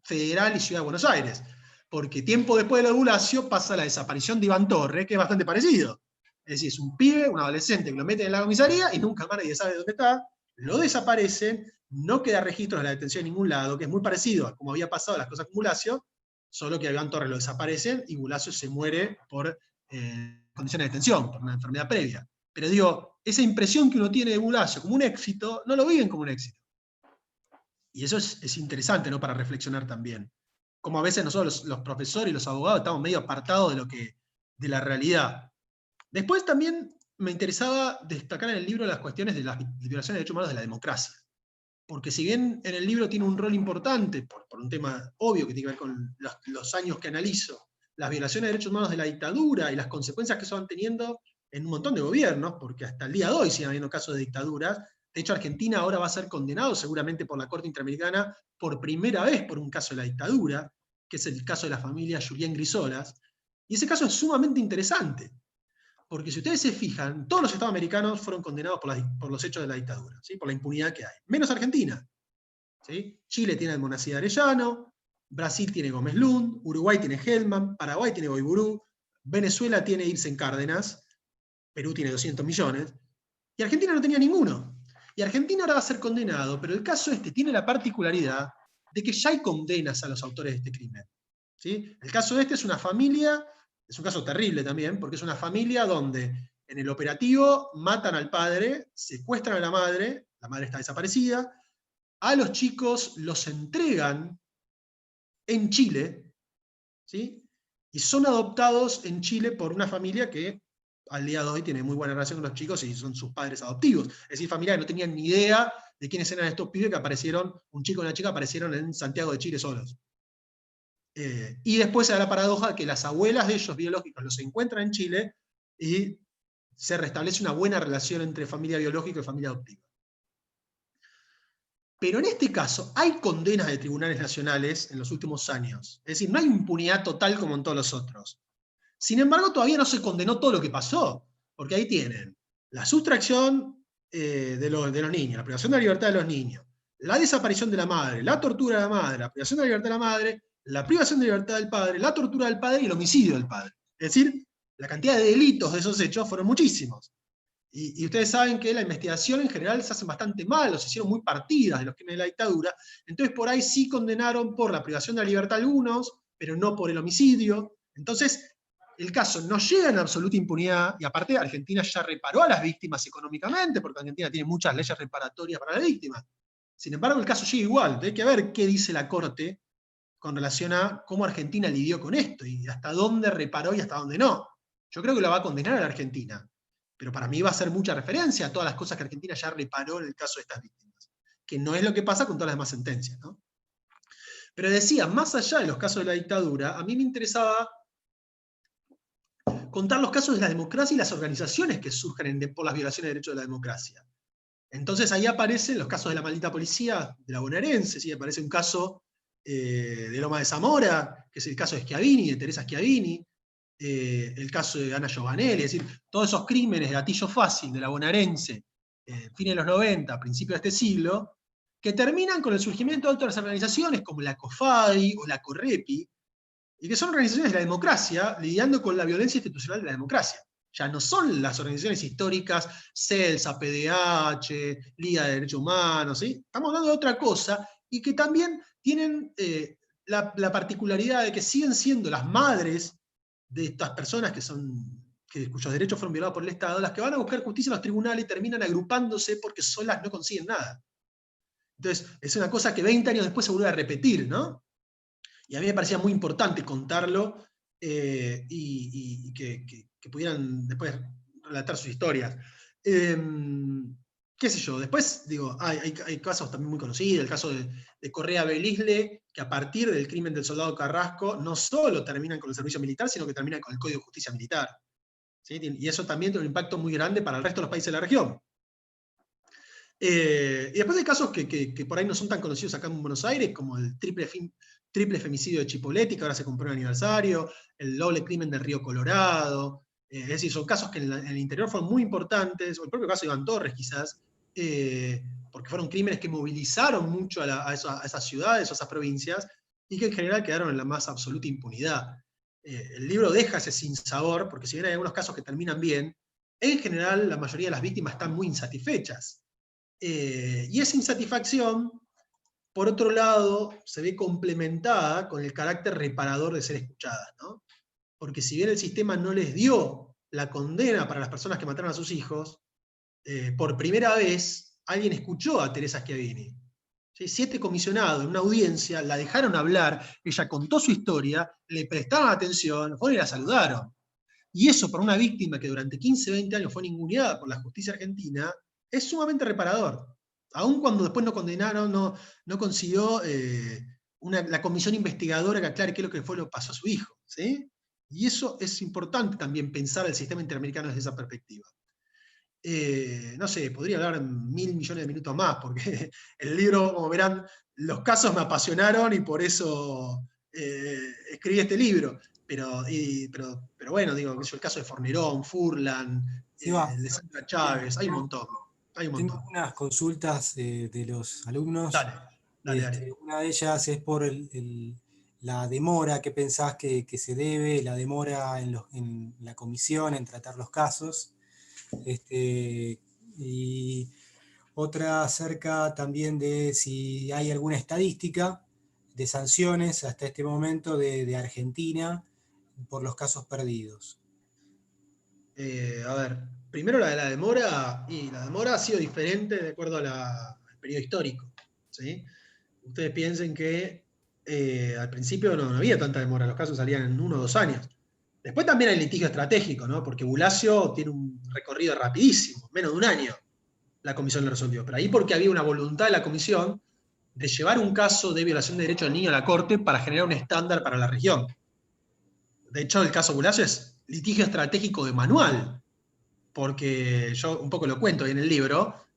federal y Ciudad de Buenos Aires, porque tiempo después de lo de Bulacio pasa la desaparición de Iván Torres, que es bastante parecido. Es decir, es un pibe, un adolescente que lo meten en la comisaría y nunca más nadie sabe dónde está, lo desaparecen, no queda registro de la detención en ningún lado, que es muy parecido a como había pasado las cosas con Bulacio, solo que a Iván Torres lo desaparecen y Bulacio se muere por condiciones de detención, por una enfermedad previa. Pero digo, esa impresión que uno tiene de Bulacio como un éxito, no lo viven como un éxito. Y eso es interesante, ¿no? Para reflexionar también. Como a veces nosotros los profesores y los abogados estamos medio apartados de la realidad. Después también me interesaba destacar en el libro las cuestiones de las violaciones de derechos humanos de la democracia. Porque si bien en el libro tiene un rol importante, por un tema obvio que tiene que ver con los años que analizo, las violaciones de derechos humanos de la dictadura y las consecuencias que eso van teniendo en un montón de gobiernos, porque hasta el día de hoy siguen habiendo casos de dictaduras. De hecho, Argentina ahora va a ser condenado seguramente por la Corte Interamericana por primera vez por un caso de la dictadura, que es el caso de la familia Julián Grisolas. Y ese caso es sumamente interesante, porque si ustedes se fijan, todos los estados americanos fueron condenados por los hechos de la dictadura, ¿sí? Por la impunidad que hay, menos Argentina. ¿Sí? Chile tiene a Almonacid Arellano, Brasil tiene Gómez Lund, Uruguay tiene Hellman, Paraguay tiene Goiburú, Venezuela tiene Ibsen Cárdenas, Perú tiene 200 millones, y Argentina no tenía ninguno. Y Argentina ahora va a ser condenado, pero el caso este tiene la particularidad de que ya hay condenas a los autores de este crimen. ¿Sí? El caso este es una familia, es un caso terrible también, porque es una familia donde en el operativo matan al padre, secuestran a la madre está desaparecida, a los chicos los entregan en Chile, ¿sí? Y son adoptados en Chile por una familia que al día de hoy tiene muy buena relación con los chicos y son sus padres adoptivos. Es decir, familia que no tenían ni idea de quiénes eran estos pibes que aparecieron, un chico y una chica aparecieron en Santiago de Chile solos. Y después se da la paradoja de que las abuelas de ellos biológicos los encuentran en Chile y se restablece una buena relación entre familia biológica y familia adoptiva. Pero en este caso hay condenas de tribunales nacionales en los últimos años. Es decir, no hay impunidad total como en todos los otros. Sin embargo, todavía no se condenó todo lo que pasó, porque ahí tienen la sustracción de los niños, la privación de la libertad de los niños, la desaparición de la madre, la tortura de la madre, la privación de la libertad de la madre, la privación de libertad del padre, la tortura del padre y el homicidio del padre. Es decir, la cantidad de delitos de esos hechos fueron muchísimos. Y ustedes saben que la investigación en general se hace bastante mal, o se hicieron muy partidas de los crímenes de la dictadura, entonces por ahí sí condenaron por la privación de la libertad algunos, pero no por el homicidio. Entonces, el caso no llega en absoluta impunidad, y aparte Argentina ya reparó a las víctimas económicamente, porque Argentina tiene muchas leyes reparatorias para las víctimas. Sin embargo, el caso llega igual. Hay que ver qué dice la Corte con relación a cómo Argentina lidió con esto, y hasta dónde reparó y hasta dónde no. Yo creo que la va a condenar a la Argentina, pero para mí va a ser mucha referencia a todas las cosas que Argentina ya reparó en el caso de estas víctimas, que no es lo que pasa con todas las demás sentencias, ¿no? Pero decía, más allá de los casos de la dictadura, a mí me interesaba contar los casos de la democracia y las organizaciones que surgen por las violaciones de derechos de la democracia. Entonces ahí aparecen los casos de la maldita policía de la bonaerense, ¿sí? Aparece un caso de Loma de Zamora, que es el caso de Schiavini, de Teresa Schiavini, el caso de Ana Giovanelli, es decir, todos esos crímenes de gatillo fácil de la bonaerense, fines de los 90, principios de este siglo, que terminan con el surgimiento de otras organizaciones como la COFADI o la CORREPI, y que son organizaciones de la democracia lidiando con la violencia institucional de la democracia. Ya no son las organizaciones históricas, CELSA, PDH, Liga de Derechos Humanos, ¿sí? Estamos hablando de otra cosa, y que también tienen la particularidad de que siguen siendo las madres de estas personas cuyos derechos fueron violados por el Estado, las que van a buscar justicia en los tribunales y terminan agrupándose porque solas no consiguen nada. Entonces, es una cosa que 20 años después se vuelve a repetir, ¿no? Y a mí me parecía muy importante contarlo y que pudieran después relatar sus historias. Qué sé yo, después, digo, hay casos también muy conocidos, el caso de Correa Belisle, que a partir del crimen del soldado Carrasco, no solo terminan con el servicio militar, sino que terminan con el Código de Justicia Militar. ¿Sí? Y eso también tiene un impacto muy grande para el resto de los países de la región. Y después hay casos que por ahí no son tan conocidos acá en Buenos Aires, como el triple triple femicidio de Chipolletti, que ahora se cumplió un aniversario, el doble crimen del Río Colorado, es decir, son casos que en el interior fueron muy importantes, o el propio caso de Iván Torres quizás, porque fueron crímenes que movilizaron mucho a esas ciudades o a esas provincias, y que en general quedaron en la más absoluta impunidad. El libro deja ese sinsabor, porque si bien hay algunos casos que terminan bien, en general la mayoría de las víctimas están muy insatisfechas. Y esa insatisfacción, por otro lado, se ve complementada con el carácter reparador de ser escuchadas, ¿no? Porque si bien el sistema no les dio la condena para las personas que mataron a sus hijos, por primera vez alguien escuchó a Teresa Schiavini. ¿Sí? 7 comisionados en una audiencia la dejaron hablar, ella contó su historia, le prestaron atención, fueron y la saludaron. Y eso para una víctima que durante 15, 20 años fue ninguneada por la justicia argentina, es sumamente reparador. Aun cuando después no condenaron, no consiguió la comisión investigadora que aclare qué es lo que fue lo que pasó a su hijo. ¿Sí? Y eso es importante también pensar el sistema interamericano desde esa perspectiva. No sé, podría hablar 1000 millones de minutos más, porque el libro, como verán, los casos me apasionaron y por eso escribí este libro. Pero bueno, digo, el caso de Fornerón, Furlan, el de Sandra Chávez, hay un montón. Tengo unas consultas de los alumnos. Dale. Una de ellas es por la demora que pensás que se debe, la demora en la comisión, en tratar los casos. Y otra acerca también de si hay alguna estadística de sanciones hasta este momento de Argentina por los casos perdidos. A ver, primero la de la demora, y la demora ha sido diferente de acuerdo al periodo histórico. ¿Sí? Ustedes piensen que al principio no había tanta demora, los casos salían en 1 o 2 años. Después también hay litigio estratégico, ¿no? Porque Bulacio tiene un recorrido rapidísimo, menos de 1 año la comisión lo resolvió. Pero ahí porque había una voluntad de la comisión de llevar un caso de violación de derechos del niño a la corte para generar un estándar para la región. De hecho, el caso Bulacio es litigio estratégico de manual, porque yo un poco lo cuento ahí en el libro,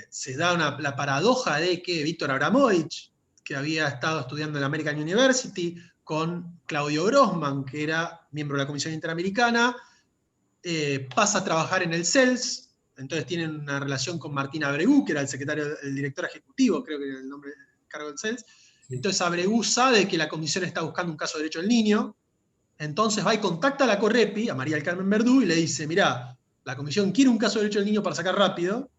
se da la paradoja de que Víctor Abramovich, que había estado estudiando en la American University, con Claudio Grossman, que era miembro de la Comisión Interamericana, pasa a trabajar en el CELS, entonces tienen una relación con Martín Abregu, que era el director ejecutivo, creo que era el nombre del cargo del CELS. Entonces Abregu sabe que la comisión está buscando un caso de derecho del niño, entonces va y contacta a la Correpi, a María del Carmen Verdú, y le dice, mirá, la comisión quiere un caso de derecho del niño para sacar rápido,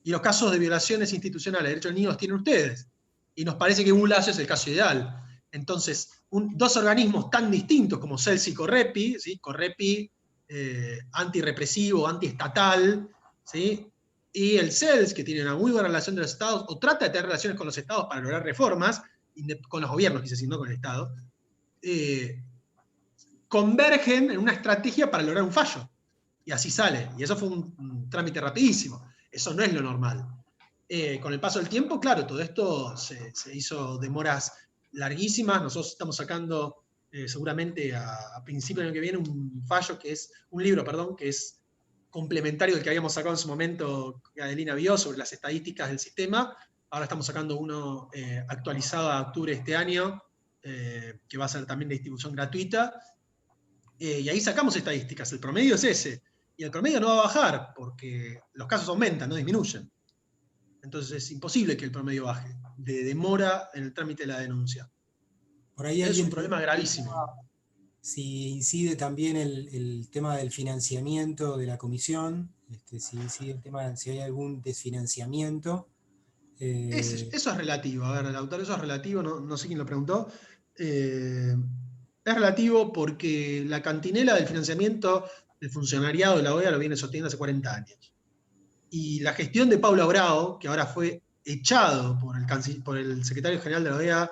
y los casos de violaciones institucionales de derechos del niño los tienen ustedes. Y nos parece que Bulacio es el caso ideal. Entonces, 2 organismos tan distintos como CELS y Correpi, ¿sí? Correpi antirrepresivo, antiestatal, ¿sí? Y el CELS, que tiene una muy buena relación de los estados, o trata de tener relaciones con los estados para lograr reformas, con los gobiernos, quise decir, no con el Estado, convergen en una estrategia para lograr un fallo. Y así sale. Y eso fue un trámite rapidísimo. Eso no es lo normal. Con el paso del tiempo, claro, todo esto se hizo demoras larguísimas. Nosotros estamos sacando seguramente a principio del año que viene un libro, que es complementario del que habíamos sacado en su momento, que Adelina vio, sobre las estadísticas del sistema. Ahora estamos sacando uno actualizado a octubre de este año, que va a ser también de distribución gratuita. Y ahí sacamos estadísticas. El promedio es ese. Y el promedio no va a bajar, porque los casos aumentan, no disminuyen. Entonces es imposible que el promedio baje, de demora en el trámite de la denuncia. Por ahí es un problema gravísimo. Si incide también el tema del financiamiento de la comisión, si incide el tema, si hay algún desfinanciamiento. Eso es relativo, a ver, el autor, eso es relativo, no sé quién lo preguntó. Es relativo porque la cantinela del financiamiento del funcionariado de la OEA lo viene sosteniendo hace 40 años. Y la gestión de Pablo Abrao, que ahora fue echado por el secretario general de la OEA,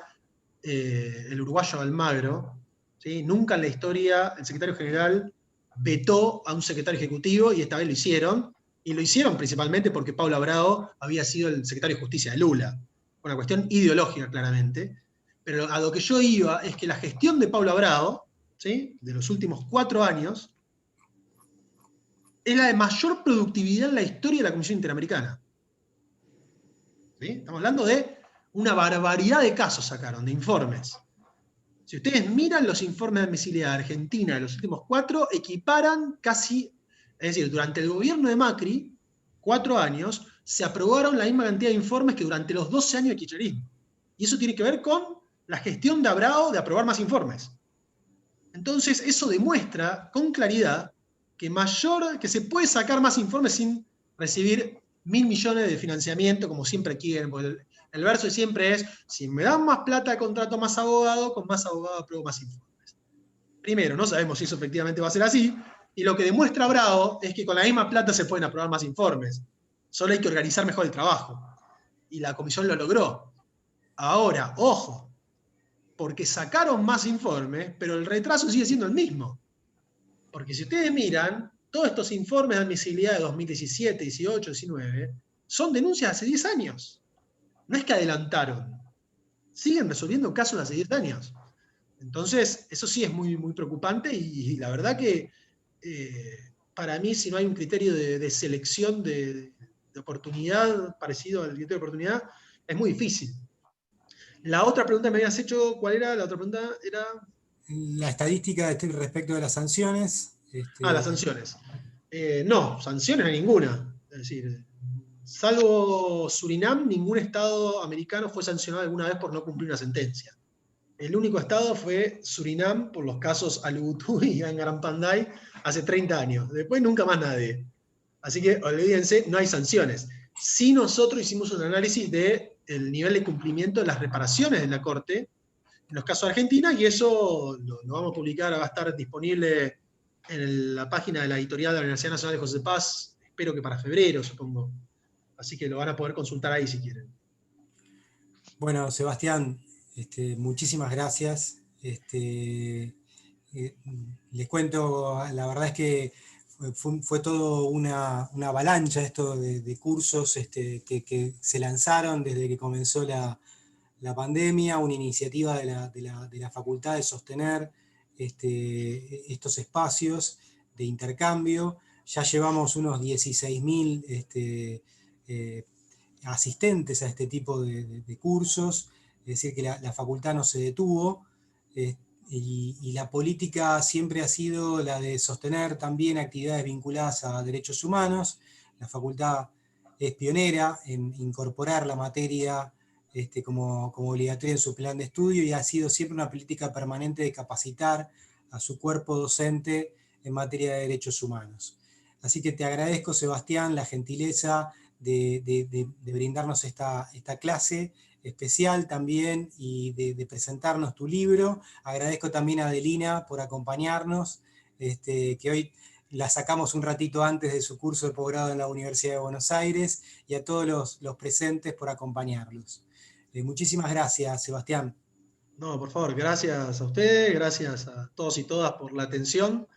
el uruguayo Almagro, ¿sí? Nunca en la historia el secretario general vetó a un secretario ejecutivo, y esta vez lo hicieron, y lo hicieron principalmente porque Pablo Abrao había sido el secretario de Justicia de Lula. Una cuestión ideológica, claramente. Pero a lo que yo iba es que la gestión de Pablo Abrao, ¿sí? De los últimos 4 años, es la de mayor productividad en la historia de la Comisión Interamericana. ¿Sí? Estamos hablando de una barbaridad de casos sacaron, de informes. Si ustedes miran los informes de admisibilidad de Argentina de los últimos 4, equiparan casi, es decir, durante el gobierno de Macri, 4 años, se aprobaron la misma cantidad de informes que durante los 12 años de kirchnerismo. Y eso tiene que ver con la gestión de Abrao de aprobar más informes. Entonces, eso demuestra con claridad que se puede sacar más informes sin recibir 1.000 millones de financiamiento, como siempre quieren. El verso siempre es, si me dan más plata, contrato más abogado, con más abogado apruebo más informes. Primero, no sabemos si eso efectivamente va a ser así, y lo que demuestra Bravo es que con la misma plata se pueden aprobar más informes. Solo hay que organizar mejor el trabajo. Y la comisión lo logró. Ahora, ojo, porque sacaron más informes, pero el retraso sigue siendo el mismo. Porque si ustedes miran, todos estos informes de admisibilidad de 2017, 18, 19, son denuncias de hace 10 años. No es que adelantaron. Siguen resolviendo casos de hace 10 años. Entonces, eso sí es muy, muy preocupante y la verdad que para mí, si no hay un criterio de selección de oportunidad parecido al criterio de oportunidad, es muy difícil. La otra pregunta que me habías hecho, ¿cuál era? La otra pregunta era... La estadística respecto de las sanciones. las sanciones. No, sanciones no hay ninguna. Es decir, salvo Surinam, ningún estado americano fue sancionado alguna vez por no cumplir una sentencia. El único estado fue Surinam por los casos Al-Utuy y Angaram Panday hace 30 años. Después nunca más nadie. Así que olvídense, no hay sanciones. Sí, nosotros hicimos un análisis del nivel de cumplimiento de las reparaciones de la Corte en los casos de Argentina, y eso lo vamos a publicar, va a estar disponible en la página de la editorial de la Universidad Nacional de José Paz, espero que para febrero, supongo. Así que lo van a poder consultar ahí si quieren. Bueno, Sebastián, muchísimas gracias. Les cuento, la verdad es que fue todo una avalancha esto de cursos que se lanzaron desde que comenzó la pandemia, una iniciativa de la facultad de sostener estos espacios de intercambio. Ya llevamos unos 16.000 asistentes a este tipo de cursos, es decir, que la facultad no se detuvo, y la política siempre ha sido la de sostener también actividades vinculadas a derechos humanos. La facultad es pionera en incorporar la materia como obligatoria en su plan de estudio, y ha sido siempre una política permanente de capacitar a su cuerpo docente en materia de derechos humanos. Así que te agradezco, Sebastián, la gentileza de brindarnos esta clase especial también y de presentarnos tu libro. Agradezco también a Adelina por acompañarnos, que hoy la sacamos un ratito antes de su curso de posgrado en la Universidad de Buenos Aires, y a todos los presentes por acompañarlos. Muchísimas gracias, Sebastián. No, por favor, gracias a ustedes, gracias a todos y todas por la atención.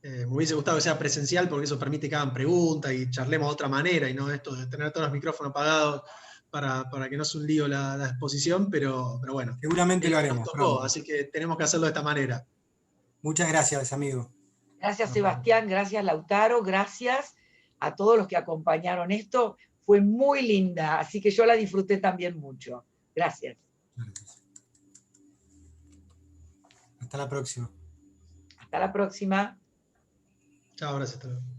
Me hubiese gustado que sea presencial porque eso permite que hagan preguntas y charlemos de otra manera y no esto de tener todos los micrófonos apagados para que no sea un lío la exposición, pero bueno. Seguramente lo haremos. Nos tocó, así que tenemos que hacerlo de esta manera. Muchas gracias, amigo. Gracias, Sebastián, gracias, Lautaro, gracias a todos los que acompañaron esto. Fue muy linda, así que yo la disfruté también mucho. Gracias. Hasta la próxima. Hasta la próxima. Chao, gracias. Hasta luego.